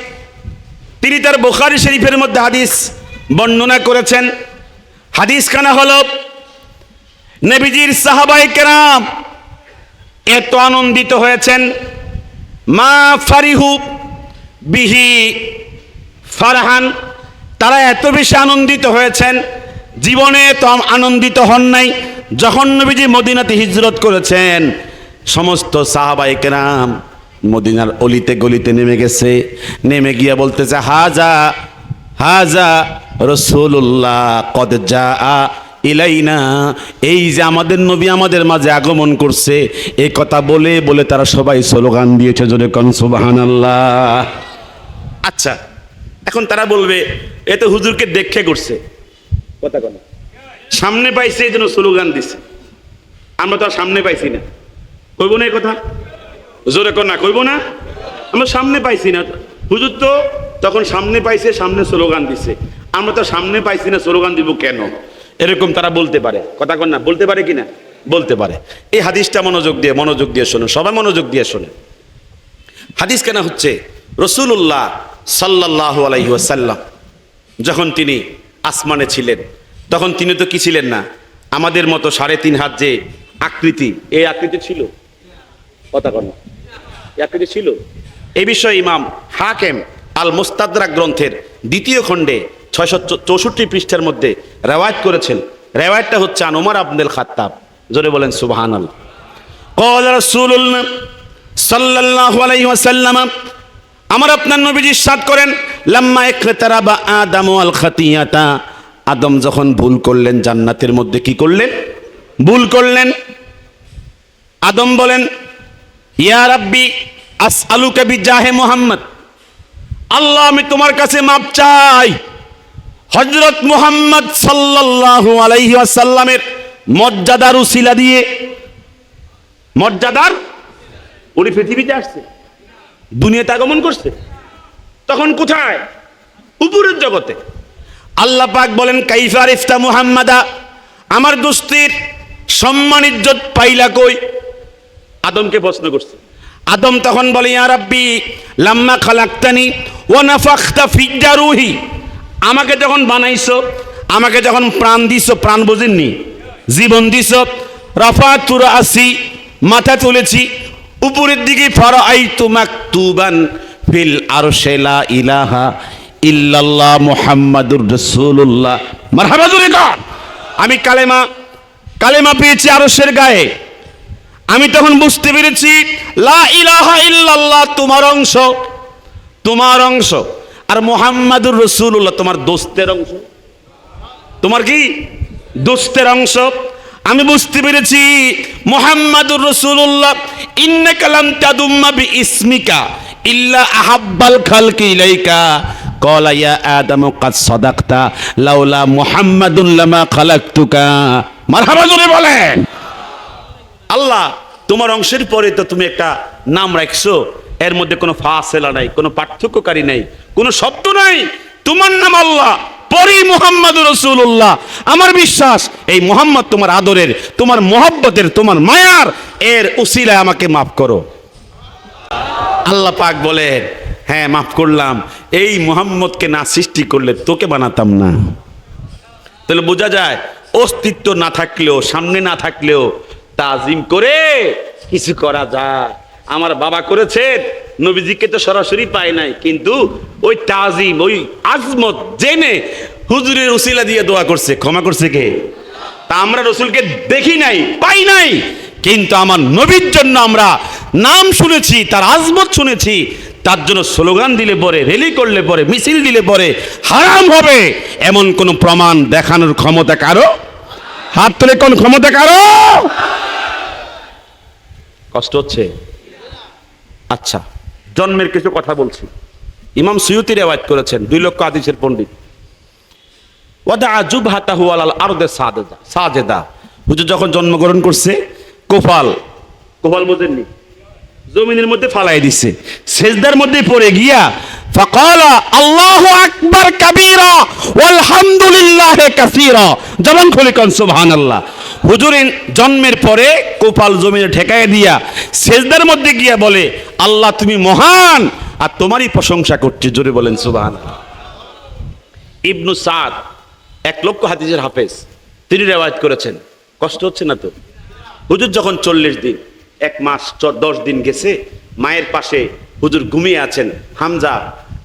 তিনি তার বুখারী শরীফের মধ্যে হাদিস বর্ণনা করেছেন। হাদিস খানা হলো, নবীজির সাহাবায়ে কেরাম এত আনন্দিত হয়েছেন, মা ফারিহু বিহি ফারহান, তারা এত বেশি আনন্দিত হয়েছেন, জীবনে তো আনন্দিত হন নাই। যখন নবীজি মদিনাতে হিজরত করেছেন, সমস্ত সাহাবায়ে কেরাম মদিনার অলিতে গলিতে নেমে গেছে, নেমে গিয়ে বলতেছে হাজা হাজা রাসূলুল্লাহ কদ জাআ ইলাইনা, এই যে আমাদের নবী আমাদের মাঝে আগমন করছে, এই কথা বলে বলে তারা সবাই স্লোগান দিয়েছে, জোরে কোন সুবহানাল্লাহ। আচ্ছা, এখন তারা বলবে এ তো হুজুরকে দেখে করছে, কথা কোন সামনে পাইছে এই জন্য স্লোগান দিছে, আমরা তো আর সামনে পাইছি না। কইব না এই কথা? জোরে কোন না, কইব না? আমরা সামনে পাইছি না, হুজুর তো তখন সামনে পাইছে, সামনে স্লোগান দিছে, আমরা তো সামনে পাইছি না, স্লোগান দিব কেন? এরকম তারা বলতে পারে, কথা কোন না? বলতে পারে কিনা? বলতে পারে। এই হাদিসটা মনোযোগ দিয়ে শোনো, সবাই মনোযোগ দিয়ে শোনে। হাদিস কেন হচ্ছে, রাসূলুল্লাহ সাল্লাল্লাহু আলাইহি ওয়াসাল্লাম যখন তিনি আসমানে ছিলেন, তখন তিনি তো কি ছিলেন না, আমাদের মতো 3.5 হাত যে আকৃতি, এই আকৃতি ছিল, কথা কোন না? এই আকৃতি ছিল। এই বিষয়ে ইমাম হাকিম আল মুস্তাদরাক গ্রন্থের 2য় খণ্ডে 664 পৃষ্ঠার মধ্যে রিওয়ায়াত করেছেন। রিওয়ায়াতটা হচ্ছে আন উমর ইবনুল খাত্তাব। জোরে বলেন সুবহানাল্লাহ। ক্বালা রাসূলুল্লাহ সাল্লাল্লাহু আলাইহি ওয়াসাল্লাম, আমার আপনার নবীজি ইরশাদ করেন, লাম্মা ইকতারাবা আদম ওয়াল খাতিয়াতা, আদম যখন ভুল করলেন, জান্নাতের মধ্যে কি করলেন? ভুল করলেন। আদম বলেন, ইয়া রাব্বি আসআলুকা বিজাহে মুহাম্মদ, আল্লাহ আমি তোমার কাছে মাপ চাই হযরত মুহাম্মদ সাল্লাল্লাহু আলাইহি ওয়াসাল্লামের মর্যাদার উসিলা দিয়ে। মর্যাদার, উনি পৃথিবীতে আসছে, দুনিয়াতে আগমন করছে। তখন কোথায়? উপরের জগতে। আল্লাহ পাক বলেন কাইফা আরিফতা মুহাম্মাদা, আমার দোস্তির সম্মান ইজ্জত পাইলা কই? আদমকে প্রশ্ন করছে। আদম তখন বলে ইয়া রাব্বি লাম্মা খালাকতানি ওয়া নাফাখতা ফিয়া রূহি, আমাকে যখন বানাইছো, আমাকে যখন প্রাণ দিছো, প্রাণ বোঝেননি, জীবন দিছো, রাফাতু রাসি, মাথা তুলেছি উপরের দিকে, ফারাআইতু মাকতুবান ফিল আরশি লা ইলাহা ইল্লাল্লাহ মুহাম্মাদুর রাসূলুল্লাহ। মারহাবা জোরে কর। আমি কালেমা পেয়েছি আরশের গায়ে। আমি তখন বুঝতে পেরেছি লা ইলাহা ইল্লাল্লাহ তোমার অংশ, তোমার অংশ, আর মুহাম্মাদুর রাসূলুল্লাহ তোমার দোস্তের অংশ। তোমার কি? দোস্তের অংশ। আমি বুঝতে পেরেছি মুহাম্মাদুর রাসূলুল্লাহ ইন্নাকা লাম তাদুম্মা বিইসমিকা ইল্লা আহাব্বাল খালকি ইলাইকা ক্বালা ইয়া আদামু কাদ সাদাকতা লাউলা মুহাম্মাদুন লামা খালাকতুকা। মারহাবা জোরে বলেন। আল্লাহ তোমার অংশের পরে তো তুমি একটা নাম রাখছো, এর মধ্যে কোনো ফাসেলা নাই, কোনো পার্থক্যকারী নাই, কোনো শব্দ নাই। তোমার নাম আল্লাহ, পরেই মুহাম্মাদুর রাসূলুল্লাহ। আমার বিশ্বাস এই মুহাম্মদ তোমার আদরের, তোমার মহব্বতের, তোমার মায়ার, এর উসিলায় আমাকে মাফ করো। আল্লাহ পাক বলেন হ্যাঁ মাফ করলাম। এই মুহাম্মদকে না সৃষ্টি করলে তোকে বানাতাম না। তাহলে বোঝা যায় অস্তিত্ব না থাকলেও, সামনে না থাকলেও তাজিম করে কিছু করা যায়। আমার বাবা করেছেন, নবীজিকে তো সরাসরি পায় নাই, কিন্তু ওই তাজিম, ওই আজমত জেনে হুজুরের উসিলা দিয়ে দোয়া করছে। ক্ষমা করছে কে? তা আমরা রসুলকে দেখি নাই, পাই নাই, কিন্তু আমার নবীর জন্য আমরা নাম শুনেছি, তার আজমত শুনেছি। তার জন্য স্লোগান দিলে পরে, র্যালি করলে পরে, মিছিল দিলে পরে হারাম হবে এমন কোন প্রমাণ দেখানোর ক্ষমতা কারো? হাত তুলে কোন ক্ষমতা কারো? কষ্ট হচ্ছে? আচ্ছা, জন্মের কিছু কথা বলছি। ইমাম সুয়ুতি রিওয়ায়াত করেছেন, 2 লক্ষ হাদিসের পণ্ডিত। ওয়াদা জুবহাতাহু আলাল আরদে সাজেদা, হুজুর যখন জন্মগ্রহণ করছে কোফাল বোঝেননি, জমিনের মধ্যে ফালাই দিছে, সেজদার মধ্যে পড়ে গিয়া ফাকালা আল্লাহু আকবার কাবীরা ওয়ালহামদুলিল্লাহি কাসীরা, জবান খুলে কোন সুবহানাল্লাহ। হুজুরের জন্মের পরে কোপাল জমিনে ঠেকায় দিয়া সেজদার মধ্যে গিয়া বলে আল্লাহ তুমি মহান, আর তোমারই প্রশংসা করছি। জোরে বলেন সুবহানাল্লাহ। ইবনু সাদ 1 লক্ষ হাদিসের হাফেজ, তিনি রিওয়ায়াত করেছেন। কষ্ট হচ্ছে না তো? হুজুর যখন 40 দিন, 1 মাস 10 দিন গেছে, মায়ের পাশে হুজুর ঘুমিয়ে আছেন। হামজা,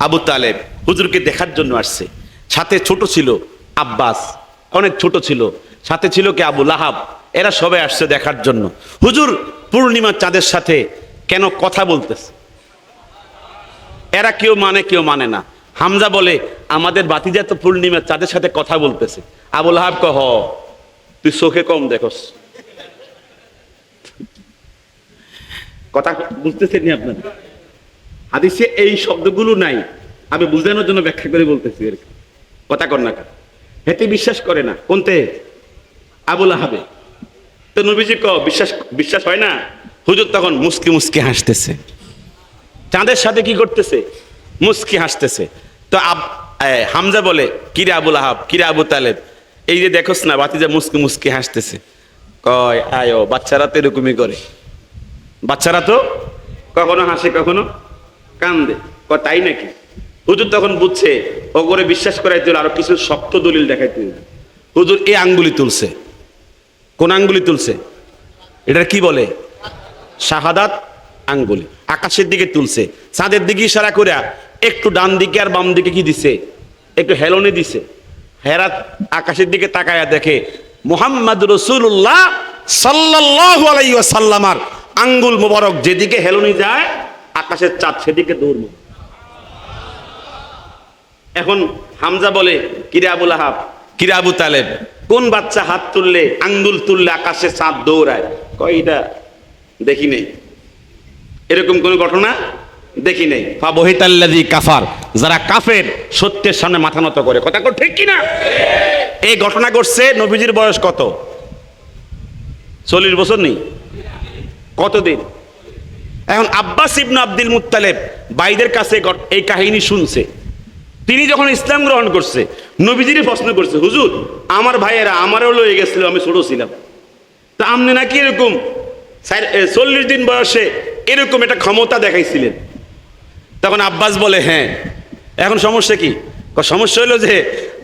আবু তালেব হুজুরকে দেখার জন্য আসছে। সাথে ছোট ছিল আব্বাস, অনেক ছোট ছিল। সাথে ছিল কি আবু লাহাব, এরা সবাই আসছে দেখার জন্য। হুজুর পূর্ণিমার চাঁদের সাথে কেন কথা বলতেছে, এরা কেউ মানে কেউ মানে না। হামজা বলে আমাদের বাতিজা তো পূর্ণিমার চাঁদের সাথে কথা বলতেছে। আবু লাহাব কহ তুই চোখে কম দেখস। কথা বুঝতেছেন আপনার? হাদিসে এই শব্দগুলো নাই, আমি বুঝানোর জন্য ব্যাখ্যা করে বলতেছি। কথা কর না, হেতে বিশ্বাস করে না। কোনতে? আবু লাহাবে। তো নবীজি বিশ্বাস হয় না। হুজুর তখন মুস্কি মুস্কি হাসতেছে, চাঁদের সাথে কি করতেছে? মুস্কি হাসতেছে। তো হামজা বলে কিরে আবু লাহাব, কিরে আবু তালেব, এই যে দেখোস না বাতিজা মুস্কি মুস্কি হাসতেছে। কয় আয়ো, বাচ্চারা তো এরকমই করে, বাচ্চারা তো কখনো হাসে কখনো কান্দে। তাই নাকি? হুজুর তখন বুঝছে ও করে বিশ্বাস করাইতে হলে আরো কিছু শক্ত দলিল দেখাইতে হবে। হুজুর এই আঙ্গুলি তুলছে। কোন আঙ্গুলি তুলছে? এটা কি বলে? শাহাদাত আঙ্গুলি। আকাশের দিকে তুলছে, চাঁদের দিকে ইশারা করে একটু ডান দিকে আর বাম দিকে কি দিছে? একটু হেলনে দিছে। হেরাত আকাশের দিকে তাকায়া দেখে মুহাম্মাদুর রাসূলুল্লাহ সাল্লাল্লাহু আলাইহি ওয়াসাল্লামার আঙ্গুল মোবারক যেদিকে হেলনি যায়, আকাশের চাঁদ সেদিকে দৌড়। এখন হামজা বলে কিরে আবু লাহাব, কিরে আবু তালেব, কোন বাচ্চা হাত তুললে, আঙ্গুল তুললে আকাশে চাঁদ দৌড়ায়? কয় এটা দেখি নেই, এরকম কোন ঘটনা দেখি নেই। ফাবহিতাল্লাযী কাফার, যারা কাফের সত্যের সামনে মাথা নত করে। কথা কর ঠিক কিনা? এই ঘটনা ঘটছে, নবীজির বয়স কত? 40 বছর নেই, কতদিন? এখন আব্বাস ইবনে আব্দুল মুত্তালিব ভাইদের কাছে এই কাহিনী শুনছে। তিনি যখন ইসলাম গ্রহণ করছে, নবীজির প্রশ্ন করছে, হুজুর আমার ভাইয়েরা আমারও লয়ে গেছিল, আমি ছোট ছিলাম, তা আপনি নাকি এরকম 40 দিন বয়সে এরকম একটা ক্ষমতা দেখাইছিলেন। তখন আব্বাস বলে, হ্যাঁ। এখন সমস্যা কি? সমস্যা হলো যে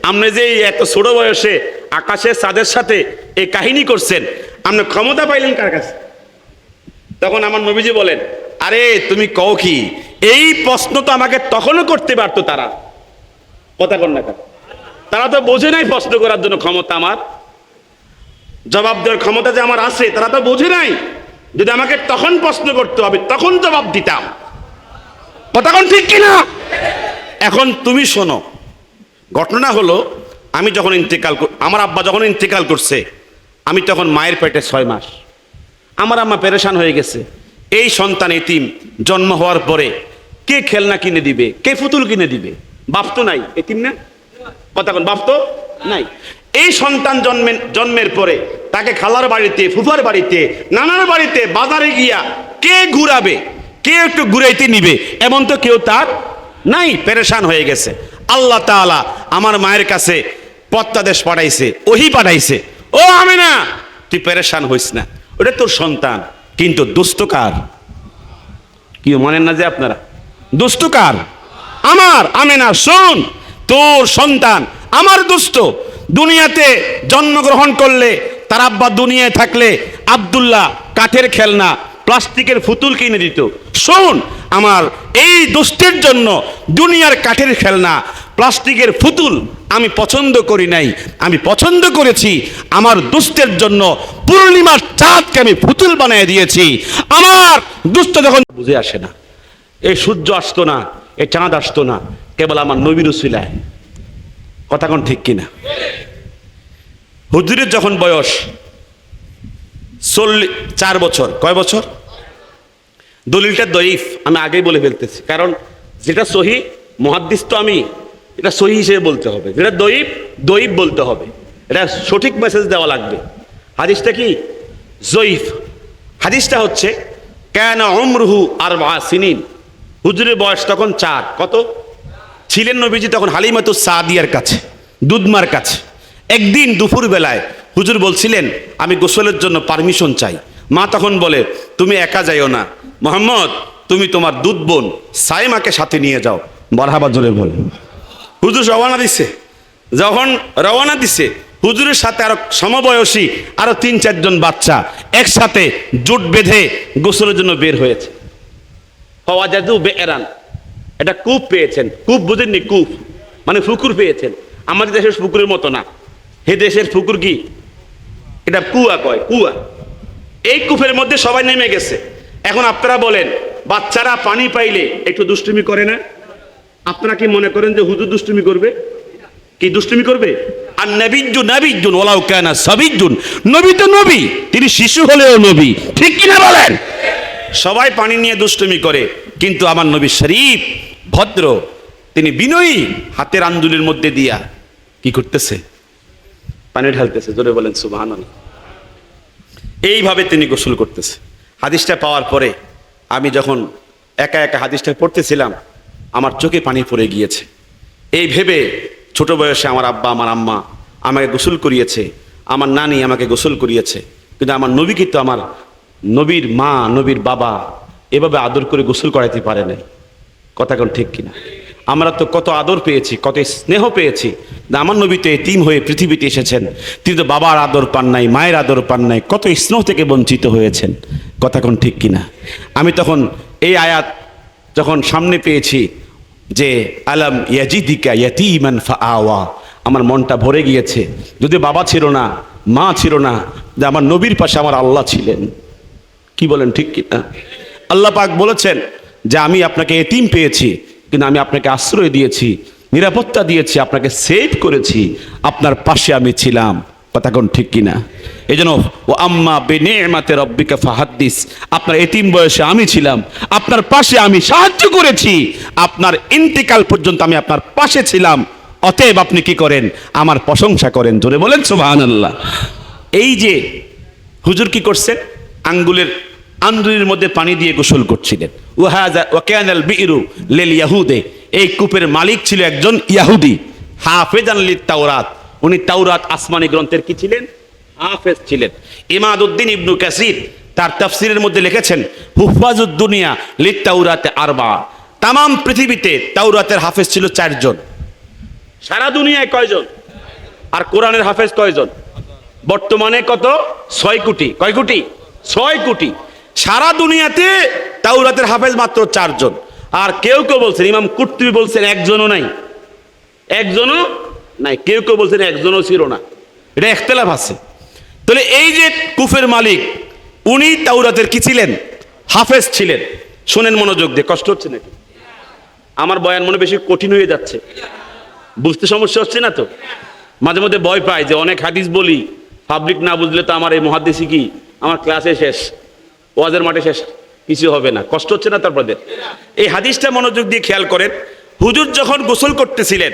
আপনি যে এত ছোট বয়সে আকাশের চাঁদের সাথে এই কাহিনী করছেন, আপনি ক্ষমতা পাইলেন কার কাছে? তখন আমার নবীজি বলেন, আরে তুমি কও কি, এই প্রশ্ন তো আমাকে তখনও করতে পারতো তারা। কথা কর না, তারা তো বোঝে নাই প্রশ্ন করার জন্য ক্ষমতা আমার, জবাব দেওয়ার ক্ষমতা যে আমার আছে, তারা তো বোঝে নাই। যদি আমাকে তখন প্রশ্ন করতে হবে, তখন জবাব দিতাম। কথা কোন ঠিক কিনা? এখন তুমি শোনো, ঘটনা হলো আমি যখন আমার আব্বা যখন ইন্তেকাল করছে, আমি তখন মায়ের পেটে 6 মাস। আমার আম্মা পেরেশান হয়ে গেছে। এই সন্তান এতিম, জন্ম হওয়ার পরে কে খেলনা কিনে দিবে, কে পুতুল কিনে দিবে? বাপ তো নাই, এতিম না? কথা কোন, বাপ তো নাই। এই সন্তান জন্মের পরে তাকে খালার বাড়িতে, ফুফার বাড়িতে, নানার বাড়িতে, বাজারে গিয়া কে ঘুরাবে, কে একটু ঘুরাইতে নিবে, এমন তো কেউ তার নাই। পেরেশান হয়ে গেছে। আল্লাহ তাআলা আমার মায়ের কাছে প্রত্যাদেশ পাঠাইছে, ওহী পাঠাইছে, ও আমিনা তুই পেরেশান হইস না, ওটা তোর সন্তান। কিন্তু দুষ্ট কার? কি মানেন না যে আপনারা? দুষ্ট কার? আমার। আমিনা শোন, তোর সন্তান আমার দুষ্ট। দুনিয়াতে জন্মগ্রহণ করলে, তার আব্বা দুনিয়ায় থাকলে আব্দুল্লাহ কাঠের খেলনা, প্লাস্টিকের পুতুল কিনে দিত। শোন, আমার এই দুষ্টের জন্য দুনিয়ার কাঠের খেলনা, প্লাস্টিকের পুতুল আমি পছন্দ করি নাই। আমি পছন্দ করেছি আমার দুষ্টের জন্য পূর্ণিমার চাঁদকে আমি পুতুল বানিয়ে দিয়েছি। আমার দুষ্ট যখন বুঝে আসে না, এই সূর্য আসতো না, এই চাঁদ আসতো না, কেবল আমার নবীর উসিলায়। কথা কোন ঠিক কিনা? হুজুরের যখন বয়স 4 বছর, কয় বছর? দলিলটা দঈফ, আমি আগেই বলে ফেলতেছি, কারণ যেটা সহি মুহাদ্দিস তো আমি, এটা সহি হিসেবে বলতে হবে, যেটা দঈফ দঈফ বলতে হবে, এটা সঠিক মেসেজ দেওয়া লাগবে। হাদিসটা কি জঈফ? হাদিসটা হচ্ছে কানা উমরুহু 4 সিনিন, হুজুরের বয়স তখন 4। কত ছিলেন নবীজি তখন? হালিমাতুস সাদিয়ার কাছে, দুধমার কাছে। একদিন দুপুর বেলায় হুজুর বলছিলেন, আমি গোসলের জন্য পারমিশন চাই। মা তখন বলে, তুমি একা যাইও না, মোহাম্মদ তুমি তোমার দুধ বোন সাইমাকে সাথে নিয়ে যাও। মারহাবা জোরে বল। হুজুর রওনা দিছে। যখন রওনা দিছে, হুজুরের সাথে আরো সমবয়সী আরো 3-4 জন বাচ্চা একসাথে জোট বেঁধে গোসলের জন্য বের হয়েছে। ফাওয়াজাদু বি'রান, এটা কূপ পেয়েছেন। কূপ বুঝেননি? কূপ মানে পুকুর পেয়েছেন। আমাদের দেশের পুকুরের মতো না, হে দেশের পুকুর কি, এটা কুয়া কয়, কুয়া। এই কূপের মধ্যে সবাই নেমে গেছে। এখন আপনারা বলেন, বাচ্চারা পানি পাইলে একটু দুষ্টুমি করে না? আপনারা কি মনে করেন যে হুজুর দুষ্টুমি করবে? কি দুষ্টুমি করবে? আর নবিজ্জু নবিজ্জুন ওয়ালাউ কানা সাবিজ্জুন, নবী তো নবী, তিনি শিশু হলেও নবী, ঠিক কিনা বলেন? সবাই পানি নিয়ে দুষ্টুমি করে, কিন্তু আমার নবী শরীফ, ভদ্র, তিনি বিনয়ী, হাতের আঞ্জুলের মধ্যে দিয়া কি করতেছে? পানি ঢালতেছে। জোরে বলেন সুবহানাল্লাহ। এইভাবে তিনি গোসল করতেছে। হাদিসটা পাওয়ার পরে আমি যখন একা একা হাদিসটা পড়তেছিলাম, আমার চোখে পানি পড়ে গিয়েছে। এই ভেবে ছোট বয়সে আমার আব্বা আমার আম্মা আমাকে গোসল করিয়েছে, আমার নানি আমাকে গোসল করিয়েছে, কিন্তু আমার নবীকে তো আমার নবীর মা, নবীর বাবা এভাবে আদর করে গোসল করাইতে পারে নাই। কথা কোন ঠিক কিনা? আমরা তো কত আদর পেয়েছি, কত স্নেহ পেয়েছি। আমার নবী তো এতিম হয়ে পৃথিবীতে এসেছেন, তিনি তো বাবার আদর পান নাই, মায়ের আদর পান নাই, কত স্নেহ থেকে বঞ্চিত হয়েছেন। কথা কোন ঠিক কিনা? আমি তখন এই আয়াত যখন সামনে পেয়েছি যে আলাম ইয়াজিদিকা ইয়াতীমান ফাআওয়া, আমার মনটা ভরে গিয়েছে। যদি বাবা ছিল না, মা ছিল না, যে আমার নবীর পাশে আমার আল্লাহ ছিলেন। কি বলেন ঠিক কিনা? আল্লাহ পাক বলেছেন যে আমি আপনাকে এতিম পেয়েছি, কিন্তু আমি আপনাকে আশ্রয় দিয়েছি, নিরাপত্তা দিয়েছি, আপনাকে সেভ করেছি, আপনার পাশে আমি ছিলাম। কথা কোন ঠিক কিনা? এই জন্য ও আম্মা বিনি'মাতি রাব্বিকা ফাহাদ্দিস, আপনার এতিম বয়সে আমি ছিলাম, আপনার পাশে আমি সাহায্য করেছি, আপনার ইন্তিকাল পর্যন্ত আমি আপনার পাশে ছিলাম। অতএব আপনি কি করেন? আমার প্রশংসা করেন। জোরে বলেন সুবহানাল্লাহ। এই যে হুজুর কি করছেন, আঙ্গুলের আন্দুরির মধ্যে পানি দিয়ে গোসল করছিলেন। ওয়াকানাল বিরু লিল ইয়াহুদে, এই কূপের মালিক ছিল একজন ইয়াহুদি। হাফেজান লিত তাওরাত, উনি তাওরাত আসমানি গ্রন্থের কি ছিলেন? হাফেজ ছিলেন। ইমাদউদ্দিন ইবনু কাসির তার তাফসিরের মধ্যে লিখেছেন হুফাজুদ দুনিয়া লিত তাওরাতে আরবা, তামাম পৃথিবীতে তাওরাতের হাফেজ ছিল 4 জন। সারা দুনিয়ায় কয়জন? আর কোরআনের হাফেজ কয়জন? বর্তমানে কত? 6 কোটি। কয় কোটি? 6 কোটি। সারা দুনিয়াতে তাওরাতের হাফেজ মাত্র 4 জন। আর কেউ কেউ বলছেন, ইমাম কুরতুবী বলছেন একজনও নাই, একজনও নাই। কেউ কেউ বলছেন একজনও ছিল না। এটা ইখতিলাফ আছে। তাহলে এই যে কূপের মালিক, উনি তাওরাতের কি ছিলেন? হাফেজ ছিলেন। শোনেন মনোযোগ দিয়ে, কষ্ট হচ্ছে নাকি? আমার বয়ান মনে বেশি কঠিন হয়ে যাচ্ছে, বুঝতে সমস্যা হচ্ছে না তো? মাঝে মধ্যে ভয় পাই যে অনেক হাদিস বলি, পাবলিক না বুঝলে তো আমার এই মুহাদ্দিসি কি, আমার ক্লাসে শেষ, ওয়াজের মাঠে শেষ, কিছু হবে না। কষ্ট হচ্ছে না তারপরে? এই হাদিসটা মনোযোগ দিয়ে খেয়াল করেন। হুজুর যখন গোসল করতেছিলেন,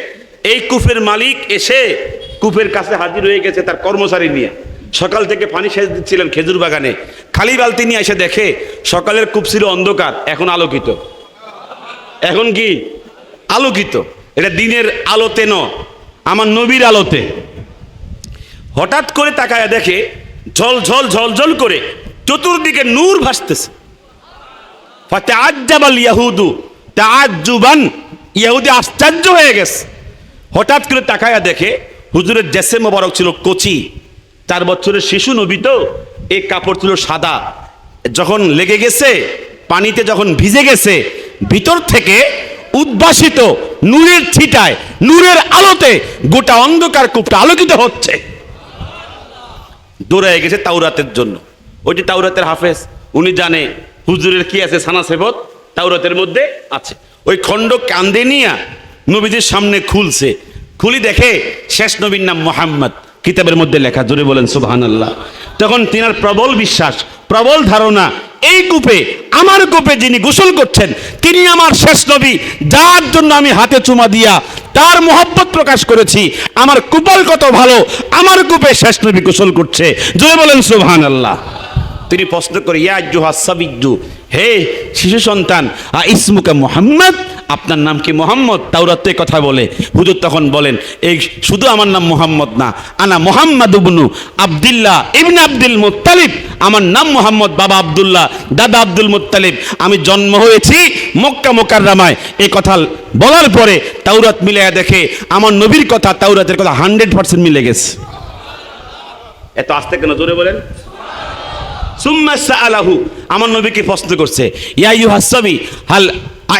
এই কূপের মালিক এসে কূপের কাছে হাজির হয়ে গেছে তার কর্মচারী নিয়ে। সকাল থেকে পানি সেচ দিচ্ছিলেন খেজুর বাগানে, খালি বালতি নিয়ে এসে দেখে সকালের কূপ ছিল অন্ধকার, এখন আলোকিত। এখন কি? আলোকিত। এটা দিনের আলোতে ন, আমার নবীর আলোতে। হঠাৎ করে তাকায় দেখে ঝল ঝল ঝল ঝল করে চতুর্দিকে নূর ভাসতেছে। ফাতাআজ্জাবাল ইয়াহুদু তাআজ্জুবান, ইহুদি আশ্চর্য হয়ে গেছে। হঠাৎ করে তাকায়া দেখে হুজুরের জেসে মোবারক ছিল কচি, 4 বছরের শিশু নবী তো, এই কাপড় ছিল সাদা। যখন লেগে গেছে পানিতে, যখন ভিজে গেছে, ভিতর থেকে উদ্ভাসিত নূরের ছিটায়, নূরের আলোতে গোটা অন্ধকার কূপটা আলোকিত হচ্ছে। দৌড়ায় গেছে তাওরাতের জন্য। ওইটি তাওরাতের হাফেজ, উনি জানে হুজুরের কি আছে, সানা সেবত তাওরাতের মধ্যে আছে। ওই খণ্ড কান্দে নিয়ে নবীজির সামনে খুলছে, খুলি দেখে শেষ নবীর নাম মুহাম্মদ, কিতাবের মধ্যে লেখা। জোরে বলেন সুবহানাল্লাহ। তখন তিনার প্রবল বিশ্বাস, প্রবল ধারণা, এই কূপে, আমার কূপে যিনি গোসল করছেন তিনি আমার শেষ নবী, যার জন্য আমি হাতে চুমা দিয়া তার মোহব্বত প্রকাশ করেছি। আমার কূপল কত ভালো, আমার কূপে শেষ নবী গোসল করছে। জোরে বলেন সুবহানাল্লাহ। তিনি প্রশ্ন করে, ইয়া আইয়ুহাস সাবিয়্যু, হে শিশু সন্তান, ইসমুকা মুহাম্মদ, আপনার নাম কি মুহাম্মদ? তাওরাতে কথা বলে। হুজুর তখন বলেন, এই শুধু আমার নাম মুহাম্মদ না, আনা মুহাম্মদ ইবনু আব্দুল্লাহ ইবনে আব্দুল মুত্তালিব, আমার নাম মুহাম্মদ, বাবা আব্দুল্লাহ, দাদা আব্দুল মুত্তালিব, আমি জন্ম হয়েছি মক্কা মুকাররমায়। এই কথা বলার পরে তাওরাত মিলায়া দেখে আমার নবীর কথা তাওরাতের কথা 100% মিলে গেছে। এত আস্তে কেন? জোরে বলেন। সুম্মা সাআলাহু, আমার নবীকে প্রশ্ন করছে, ইয়া আইয়ুহাস সাবি হাল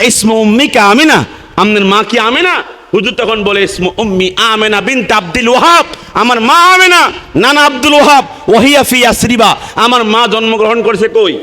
ইসমু উম্মিকা আমিনা, আপনার মা কি আমিনা? হুজুর তখন বলে, ইসমু উম্মি আমিনা বিনত আব্দুল ওয়াহাব, আমার মা আমিনা, নানা আব্দুল ওয়াহাব, ওয়াহিয়া ফি ইয়াসরিবা, আমার মা জন্মগ্রহণ করেছে কই?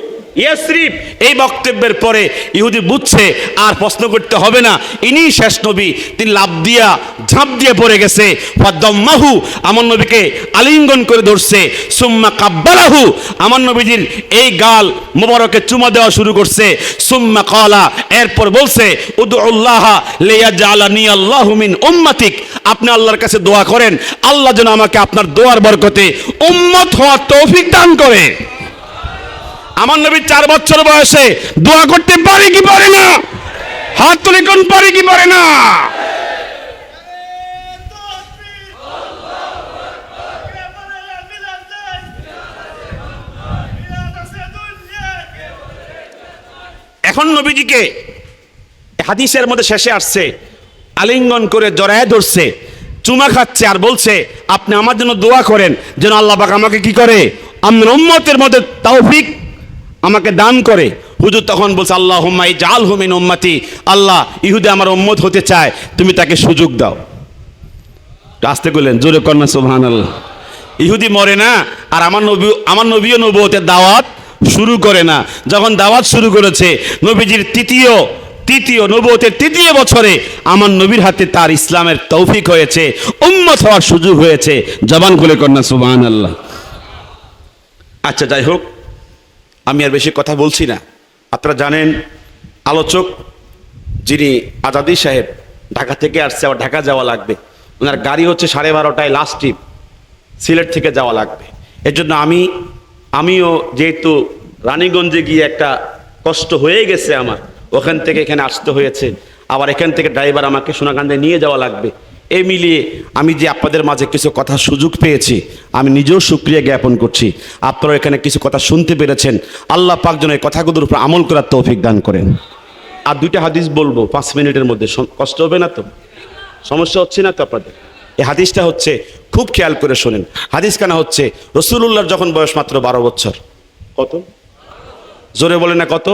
ইয়াসরিব। এই বক্তব্যের পরে ইহুদি বুঝছে আর প্রশ্ন করতে হবে না, ইনি শেষ নবী। তিনি লাফ দিয়া ঝাঁপ দিয়ে পড়ে গেছে। ফাদাম্মাহু, আমার নবীকে আলিঙ্গন করে ধরছে। সুম্মা কাব্বালাহু, আমার নবীজির এই গাল মোবারকে চুমা দেওয়া শুরু করছে। সুম্মা ক্বালা, এরপর বলছে, উদউল্লাহ লিয়াজআলানি আল্লাহু মিন উম্মাতিক, আপনি আল্লাহর কাছে দোয়া করেন, আল্লাহ যেন আমাকে আপনার দোয়ার বরকতে উম্মত হওয়ার তৌফিক দান করে। আমার নবী 4 বছর বয়সে দোয়া করতে পারে কি পারে না? হাত তুলে কোন পারে কি পারে না? এখন নবীজিকে হাদিসের মধ্যে শেষে আসছে, আলিঙ্গন করে জড়ায় ধরছে, চুমা খাচ্ছে আর বলছে, আপনি আমার জন্য দোয়া করেন যেন আল্লাহ পাক আমাকে কি করে, আপনার উম্মতের মধ্যে তৌফিক আমাকে দান করে। হুজুর তখন বলছে, আল্লাহুম্মা ইজআলহু মিন উম্মতি, আল্লাহ ইহুদি আমার উম্মত হতে চায়, তুমি তাকে সুযোগ দাও। আস্তে করলেন, জোরে কন্যা সুবহানাল্লাহ। ইহুদি মরে না, আর আমার নবীও নবুয়তের দাওয়াত শুরু করে না। যখন দাওয়াত শুরু করেছে, নবীজির তৃতীয় নবুয়তের 3য় বছরে আমার নবীর হাতে তার ইসলামের তৌফিক হয়েছে, উম্মত হওয়ার সুযোগ হয়েছে। জবান খুলে কন্যা সুবহানাল্লাহ। আচ্ছা, যাই হোক, আমি আর বেশি কথা বলছি না। আপনারা জানেন আলোচক যিনি আজাদি সাহেব, ঢাকা থেকে আসছে, আবার ঢাকা যাওয়া লাগবে। ওনার গাড়ি হচ্ছে 12:30টায় লাস্ট ট্রিপ, সিলেট থেকে যাওয়া লাগবে। এর জন্য আমিও যেহেতু রানীগঞ্জে গিয়ে একটা কষ্ট হয়ে গেছে আমার, ওখান থেকে এখানে আসতে হয়েছে, আবার এখান থেকে ড্রাইভার আমাকে সোনাকান্দে নিয়ে যাওয়া লাগবে। এই মিলিয়ে আমি যে আপনাদের মাঝে কিছু কথা সুযোগ পেয়েছি, আমি নিজেও শুকরিয়া জ্ঞাপন করছি। আপনারা এখানে কিছু কথা শুনতে পেরেছেন, আল্লাহ পাক যেন এই কথাগুলোর উপর আমল করার তৌফিক দান করেন। আর দুইটা হাদিস বলবো 5 মিনিটের মধ্যে, কষ্ট হবে না তো? সমস্যা হচ্ছে না তো আপনাদের? এই হাদিসটা হচ্ছে, খুব খেয়াল করে শোনেন। হাদিস কানা হচ্ছে, রাসূলুল্লাহর যখন বয়স মাত্র 12 বছর। কত? জোরে বলে না কত?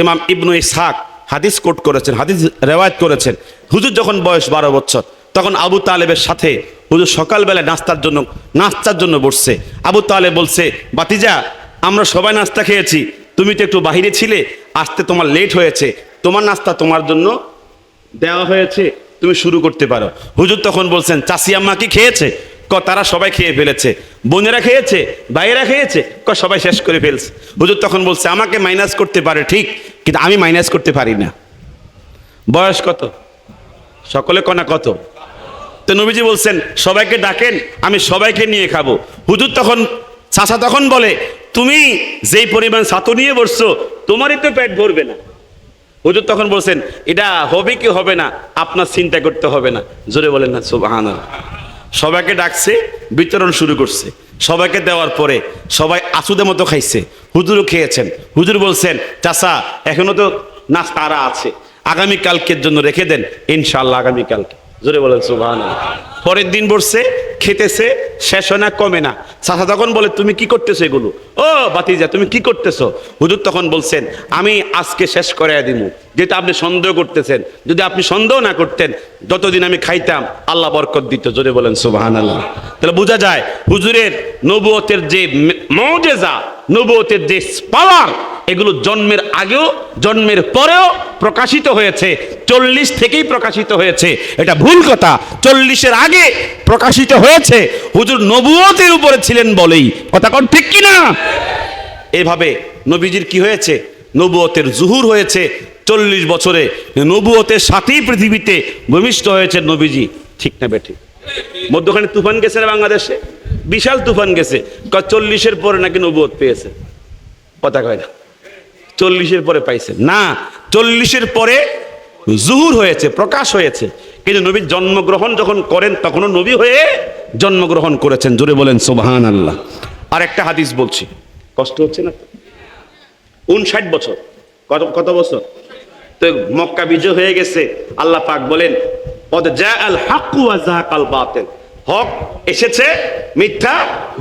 ইমাম ইবনু ইসহাক হাদিস কোট করেছেন, হাদিস রেওয়ায়াত করেছেন, হুজুর যখন বয়স 12 বছর, তখন আবু তালেবের সাথে হুজুর সকালবেলা নাস্তার জন্য বসছে। আবু তালেব বলছে, বাতিজা, আমরা সবাই নাস্তা খেয়েছি, তুমি তো একটু বাহিরে ছিলে, আসতে তোমার লেট হয়েছে, তোমার নাস্তা তোমার জন্য দেওয়া হয়েছে, তুমি শুরু করতে পারো। হুজুর তখন বলছেন, চাচি আম্মা কি খেয়েছে? তারা সবাই খেয়ে ফেলেছে। বোনেরা খেয়েছে? ভাইয়েরা খেয়েছে? সবাই শেষ করে ফেলছে। হুজুর তখন বলছে, আমাকে মাইনাস করতে পারে ঠিক, কিন্তু আমি মাইনাস করতে পারি না। বয়স কত? সকলে কনা কত? তো নবীজি বলছেন, সবাইকে ডাকেন, আমি সবাইকে নিয়ে খাবো। হুজুর তখন, চাচা তখন বলে, তুমি যেই পরিমাণ ছাতু নিয়ে বসছো, তোমারই তো পেট ভরবে না। হুজুর তখন বলছেন, এটা হবে কি হবে না আপনার চিন্তা করতে হবে না। জোরে বলেন না সুবহানাল্লাহ। সবাইকে ডাকছে, বিতরণ শুরু করছে। সবাইকে দেওয়ার পরে সবাই আসুদের মতো খাইছে, হুজুরও খেয়েছেন। হুজুর বলছেন, চাচা এখনো তো নাস্তা আরা আছে, আগামীকালকের জন্য রেখে দেন, ইনশাআল্লাহ আগামীকালকে। জোরে বলেন সুবহানাল্লাহ। পরের দিন বসছে, খেতেছে, শেষ হয় না, কমে না। চাচা তখন বলে, তুমি কি করতেছো এগুলো? ও বাতিজা, তুমি কি করতেছো? হুজুর তখন বলছেন, আমি আজকে শেষ করে দিব, যেটা আপনি সন্দেহ করতেছেন। যদি আপনি সন্দেহ না করতেন, যতদিন আমি খাইতাম আল্লাহ বরকত দিত। জোরে বলেন সুবহানাল্লাহ। তাহলে বোঝা যায় হুজুরের নবুয়তের যে মুজিজা, নবুয়তের যে পাওয়ার, এগুলো জন্মের আগেও জন্মের পরেও প্রকাশিত হয়েছে। 40 থেকেই প্রকাশিত হয়েছে, এটা ভুল কথা। 40-এর আগে প্রকাশিত হয়েছে, হুজুর নবুয়তের উপরে ছিলেন বলেই। কথা কোন ঠিক কিনা? এভাবে নবীজির কি হয়েছে? নবুয়তের জুহুর হয়েছে 40 বছরে। নবুয়তের সাথেই পৃথিবীতে ভূমিষ্ঠ হয়েছে নবীজি। ঠিক না বেঠিক? মধ্যখানে তুফান গেছে না বাংলাদেশে, বিশাল তুফান গেছে। 40-এর পরে নাকি নবুয়ত পেয়েছে। কথা কয় না, 40-এর পরে পাইছে না, 40-এর পরে জুহুর হয়েছে, প্রকাশ হয়েছে। কিন্তু নবীর জন্মগ্রহণ যখন করেন, তখনও নবী হয়ে জন্মগ্রহণ করেছেন। জোরে বলেন সুবহানাল্লাহ। আর একটা হাদিস বলছি, কষ্ট হচ্ছে না? 59 বছর। কত বছর? তো মক্কা বিজয় হয়ে গেছে। আল্লাহ পাক বলেন, কদ জাআল হাক্কু ওয়া যাহাকাল বাতিল, হক এসেছে, মিথ্যা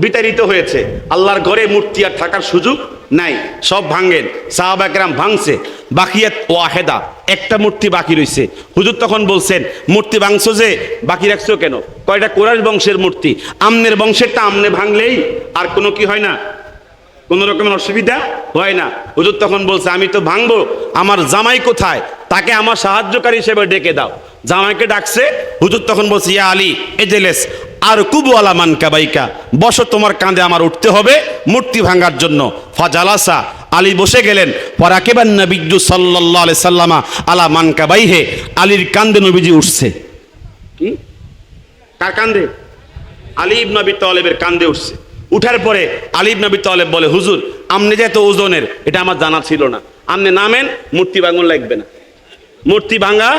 বিতাড়িত হয়েছে। আল্লাহর ঘরে মূর্তি আর থাকার সুযোগ নাই, সব ভাঙেন। সাহাবা একরাম ভাঙছে, বাকিয়াত ওয়াহেদা, একটা মূর্তি বাকি রইছে। হুজুর তখন বলছেন, মূর্তি ভাঙছো যে, বাকি রাখছো কেন? কয়টা কুরাইশ বংশের মূর্তি, আমনের বংশেরটা আমনে ভাঙলেই আর কোনো কি হয় না, কোনো রকমের অসুবিধা হয় না। হুজুর তখন বলছে, আমি তো ভাঙবো, আমার জামাই কোথায়? তাকে আমার সাহায্যকারী হিসেবে ডেকে দাও। জামাইকে ডাকছে। হুজুর তখন বলছে, ইয়া আলী এজেলেস আর কুবু আলা মানকাবাইকা, বসো, তোমার কাঁধে আমার উঠতে হবে মূর্তি ভাঙার জন্য। ফাজালাসা, আলী বসে গেলেন। ফারাকিবান নবিয়্যু সাল্লাল্লাহু আলাইহি সাল্লামা আলা মানকাবাইহি, আলীর কাঁধে নবীজি উঠছে। কি? কার কাঁধে? আলী ইবনে আবি তালেবের কাঁধে উঠছে। উঠার পরে আলী ইবনে আবি তালেব বলে, হুজুর আমনে যে এত ওজনের, এটা আমার জানা ছিল না, আমনে নামেন, মূর্তি ভাঙন লাগবে না, মূর্তি ভাঙা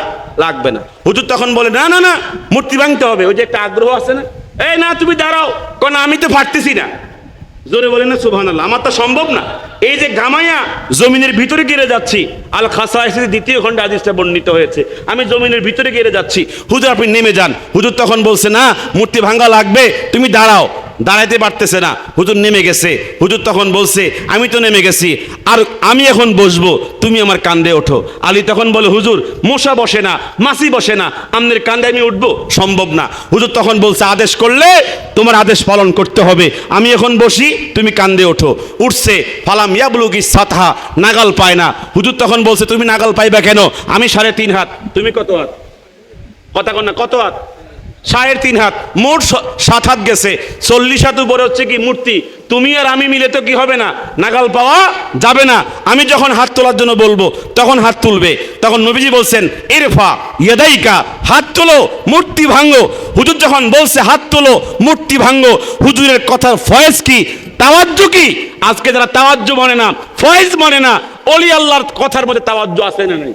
লাগবে না। হুজুর তখন বলে, না না না, মূর্তি ভাঙতে হবে। ওই যে একটা আগ্রহ আছে না, এই না তুমি দাঁড়াও, কোন আমি তো পারতেছি না। জোরে বলে না সুবহানাল্লাহ। আমার তো সম্ভব না, এই যে গামায়া জমিনের ভিতরে গিরে যাচ্ছি। আল খাসাইসের 2য় খণ্ডে হাদিসটা বর্ণিত হয়েছে, আমি জমিনের ভিতরে গিরে যাচ্ছি। হুজুর আপনি নেমে যান। হুজুর তখন বলছে, না মূর্তি ভাঙা লাগবে, তুমি দাঁড়াও। দাঁড়াইতে পারতেছে না, হুজুর নেমে গেছে। হুজুর তখন বলছে, আমি তো নেমে গেছি, আর আমি এখন বসবো, তুমি আমার কান্দে ওঠো। আলী তখন বলে, হুজুর মশা বসে না, মাছি বসে না, আমনের কান্দে আমি উঠবো, সম্ভব না। হুজুর তখন বলছে, আদেশ করলে তোমার আদেশ পালন করতে হবে, আমি এখন বসি, তুমি কান্দে ওঠো। উঠছে। ফালাম ইয়াবলুগি সাতহা, নাগাল পায় না। হুজুর তখন বলছে, তুমি নাগাল পাইবা কেন? আমি 3.5 হাত, তুমি কত হাত? কথা কন না, কত হাত? 3.5 হাত, মোট 7 হাত গেছে। 40 হাত উপরে হচ্ছে কি মূর্তি। তুমি আর আমি মিলে তো কি হবে না, নাগাল পাওয়া যাবে না। আমি যখন হাত তোলার জন্য বলবো, তখন হাত তুলবে। তখন নবীজি বলছেন, ইরফা ইয়াদাইকা, হাত তোলো, মূর্তি ভাঙো। হুজুর যখন বলছে হাত তোলো, মূর্তি ভাঙো, হুজুরের কথার ফয়েজ কি, তাওয়াজ্জু কি? আজকে যারা তাওয়াজ্জু মানে না, ফয়েজ মানে না, ওলি আল্লাহর কথার মধ্যে তাওয়াজ্জু আছে না নাই?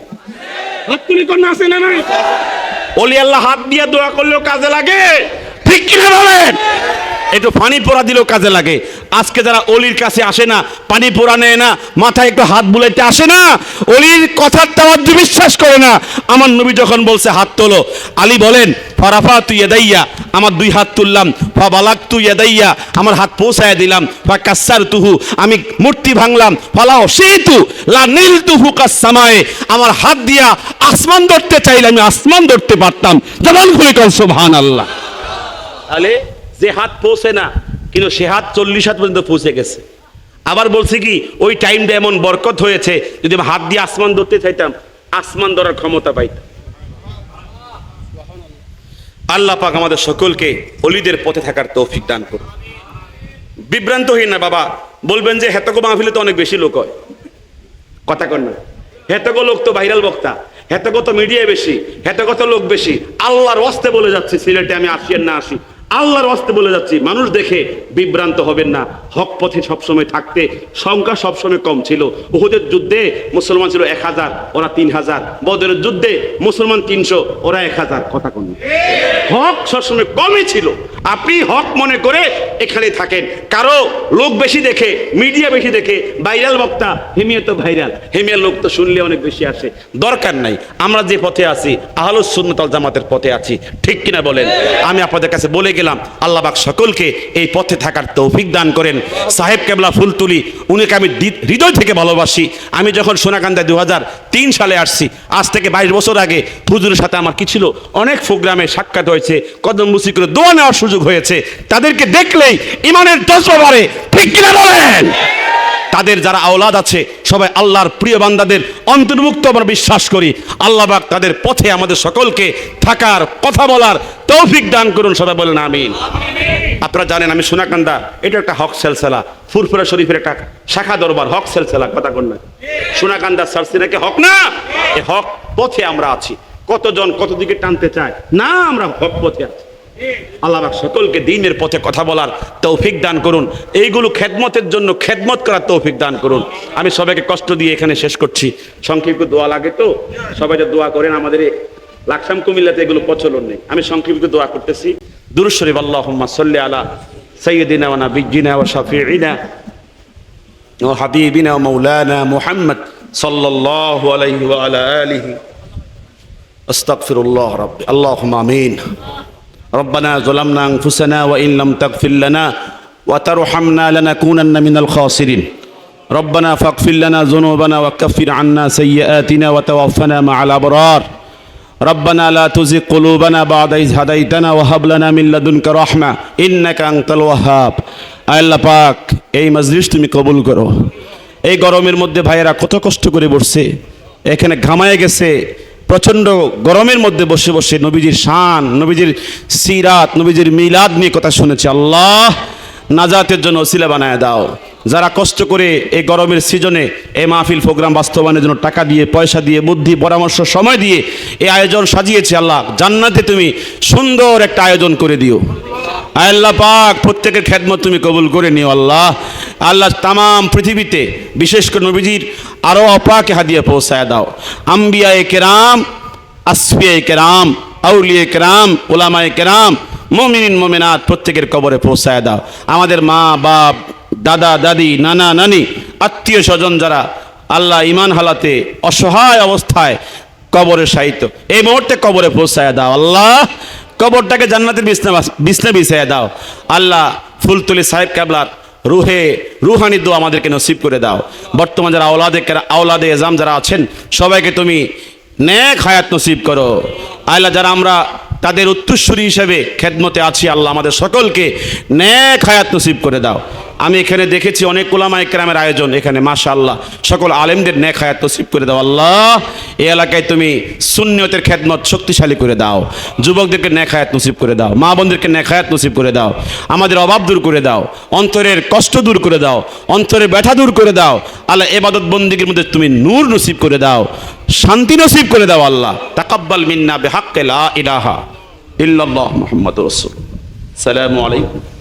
হাত তুলি কোন আছে না নাই? ওলি আল্লাহ হাত দিয়ে দোয়া করলেও কাজে লাগে, ঠিক কিনা বলেন? একটু পানি পোড়া দিলেও কাজে লাগে। আজকে যারা অলির কাছে আসে না, পানি পোড়া নেয় না, মাথায় একটু হাত বুলাইতে আসে না, অলির কথার তাওয়াজ্জু বিশ্বাস করে না। আমার নবী যখন বলছে হাত তোলো, আলী বলেন ফারাফাতু ইয়াদাইয়া, আমার দুই হাত তুললাম, ফাবালাগতু ইয়াদাইয়া, আমার হাত পৌঁছায় দিলাম, ফাকাসসারতুহু, আমি মূর্তি ভাঙলাম, ফালাও শিতু লা নীলতুহু কাসসামায়ে, আমার হাত দিয়া আসমান ধরতে চাইলে আমি আসমান ধরতে পারতাম। জবান খুলে কল সুবহানাল্লাহ। তাহলে যে হাত পৌঁছে না, কিন্তু সে হাত 40 হাত পর্যন্ত পৌঁছে গেছে। আবার বলছে কি, ওই টাইমটা এমন বরকত হয়েছে, যদি আমি হাত দিয়ে আসমান ধরতে চাইতাম, আসমান ধরার ক্ষমতা পাইতাম। আল্লাহ পাক আমাদের সকলকে অলিদের পথে থাকার তৌফিক দান করুন। বিভ্রান্ত হই না বাবা, বলবেন যে হেতকো মাহফিলে তো অনেক বেশি লোক হয়, কথা কন না। হেতকো লোক তো ভাইরাল বক্তা, হেতকো তো মিডিয়ায় বেশি, হেতকো তো লোক বেশি। আল্লাহর ওয়াস্তে বলে যাচ্ছি, সিলেটে আমি আসি আর না আসি, আল্লাহর ওয়াস্তে বলে যাচ্ছি, মানুষ দেখে বিভ্রান্ত হবেন না। হক পথে সবসময় থাকতে সংখ্যা সবসময় কম ছিল। উহুদের যুদ্ধে মুসলমান ছিল 1000, ওরা 3000। বদরের যুদ্ধে মুসলমান 300, ওরা 1000। কথা কোন? হক সবসময় কমই ছিল। আপনি হক মনে করে এখানে থাকেন। কারো লোক বেশি দেখে, মিডিয়া বেশি দেখে, ভাইরাল বক্তা, হেমিয়া তো ভাইরাল, হেমিয়ার লোক তো শুনলে অনেক বেশি আসে। দরকার নাই। আমরা যে পথে আছি, আহলুস সুন্নাত ওয়াল জামাতের পথে আছি, ঠিক কিনা বলেন? আমি আপনাদের কাছে বলে গেলাম, আল্লাহ পাক সকলকে এই পথে থাকার তৌফিক দান করেন। সাহেব কেবলা ফুলতুলি, উনিকে আমি হৃদয় থেকে ভালোবাসি। আমি যখন সোনাকান্দায় 2003 সালে আসছি, আজ থেকে 22 বছর আগে হুজুরের সাথে আমার কি ছিল, অনেক প্রোগ্রামে সাক্ষাৎ হয়েছে, কদম বুসি করে দোয়া নেওয়ার সুযোগ হয়েছে। তাদেরকে দেখলেই ইমানের জজ্বা বাড়ে, ঠিক কিনা বলেন? তাদের যারা আওলাদ আছে সবাই আল্লাহর প্রিয় বান্দাদের অন্তর্ভুক্ত আমরা বিশ্বাস করি। আল্লাহ পাক তাদের পথে আমাদের সকলকে থাকার, কথা বলার তৌফিক দান করুন। সবাই বলেন আমিন। আপনারা জানেন আমি সোনাকান্দা, এটা একটা হক সেলসেলা, ফুরফুরা শরীফের একটা শাখা দরবার, হক সেলসেলা, কথা কন না। সোনাকান্দা সার্সিনাকে হক না, এই হক পথে আমরা আছি। কতজন কত দিকে টানতে চায় না, আমরা হক পথে আছি। আল্লাহ পাক সকলকে দ্বীনের পথে কথা বলার তৌফিক দান করুন। এইগুলো খেদমতের জন্য খেদমত করার তৌফিক দান করুন। আমি সবাইকে কষ্ট দিয়ে এখানে শেষ করছি। সংক্ষিপ্ত দোয়া লাগে তো, সবাই যে দোয়া করেন। আমাদের লাকসাম কুমিল্লাতে এগুলো প্রচলন নেই। আমি সংক্ষিপ্ত দোয়া করতেছি। দুরূদ শরীফ, আল্লাহুম্মা সাল্লি আলা সাইয়্যিদিনা ওয়া নাবিয়্যিনা ওয়া শাফিঈনা ওয়া হাবিবিনা ওয়া মাওলানা মুহাম্মদ সাল্লাল্লাহু আলাইহি ওয়া আলা আলিহি আস্তাগফিরুল্লাহ রাব্বি। আল্লাহুম্মা আমিন। ربنا ظلمنا أنفسنا وإن لم تغفر لنا وترحمنا لنكونن من الخاسرين. ربنا فاغفر لنا ذنوبنا وكفر عنا سيئاتنا وتوفنا مع الأبرار. ربنا لا تزغ قلوبنا بعد إذ هديتنا وهب لنا من لدنك رحمة إنك أنت الوهاب. আল্লাহ পাক এই মজলিস তুমি কবুল করো। এই গরমের মধ্যে ভাইয়েরা কত কষ্ট করে বসছে, এখানে ঘামায় গেছে। প্রচণ্ড গরমের মধ্যে বসে বসে নবীজির শান, নবীজির সিরাত, নবীজির মিলাদ নিয়ে কথা শুনেছে। আল্লাহ নাজাতের জন্য ওসিলা বানায় দাও। যারা কষ্ট করে এই গরমের সিজনে এই মাহফিল প্রোগ্রাম বাস্তবায়নের জন্য টাকা দিয়ে, পয়সা দিয়ে, বুদ্ধি, পরামর্শ, সময় দিয়ে এই আয়োজন সাজিয়েছে, আল্লাহ জান্নাতে তুমি সুন্দর একটা আয়োজন করে দিও। আল্লাহ পাক প্রত্যেকের খেদমত তুমি কবুল করে নিও। আল্লাহ আল্লাহ তামাম পৃথিবীতে বিশেষ করে নবীজির আরও অপাকে হাদিয়া পৌঁছায় দাও। আম্বিয়ায়ে কেরাম, আসফিয়ায়ে কেরাম, আউলিয়ায়ে কেরাম, উলামায়ে কেরাম, মুমিনিন মুমিনাত প্রত্যেকের কবরে পৌঁছায় দাও। আমাদের মা বাপ, দাদা দাদি, নানা নানি, আত্মীয় স্বজন যারা আল্লাহ ইমান হালাতে অসহায় অবস্থায় কবরে শায়িত, এই মুহূর্তে কবরে পৌঁছায় দাও। আল্লাহ কবরটাকে জান্নাতের বিছনা বিছায়া দাও। আল্লাহ ফুলতলি সাহেব কেবলার রুহানি দোয়া আমাদেরকে নসিব করে দাও। বর্তমান যারা আওলাদে এজাম যারা আছেন সবাইকে তুমি নেক হায়াত নসিব করো। আল্লাহ যারা আমরা তাদের উত্তরসূরি হিসেবে খেদমতে আছি, আল্লাহ আমাদের সকলকে নেক হায়াত নসিব করে দাও। আমি এখানে দেখেছি অনেক উলামা ইকরামের আয়োজন, এখানে মাশাআল্লাহ সকল আলেমদের নেক হায়াত নসিব করে দাও। আল্লাহ এই এলাকায় তুমি সুন্নিয়তের খেদমত শক্তিশালী করে দাও। যুবকদেরকে নেক হায়াত নসিব করে দাও, মা বোনদেরকে নেক হায়াত নসিব করে দাও। আমাদের অভাব দূর করে দাও, অন্তরের কষ্ট দূর করে দাও, অন্তরের ব্যথা দূর করে দাও। আল্লাহ ইবাদত বন্দেগীর মধ্যে তুমি নূর নসিব করে দাও, শান্তি নসিব করে দাও। আল্লাহ তাকাব্বাল মিন্না বিহাক্কি লা ইলাহা ইল্লাল্লাহ মুহাম্মাদুর রাসূলুল্লাহ। আসসালামু আলাইকুম।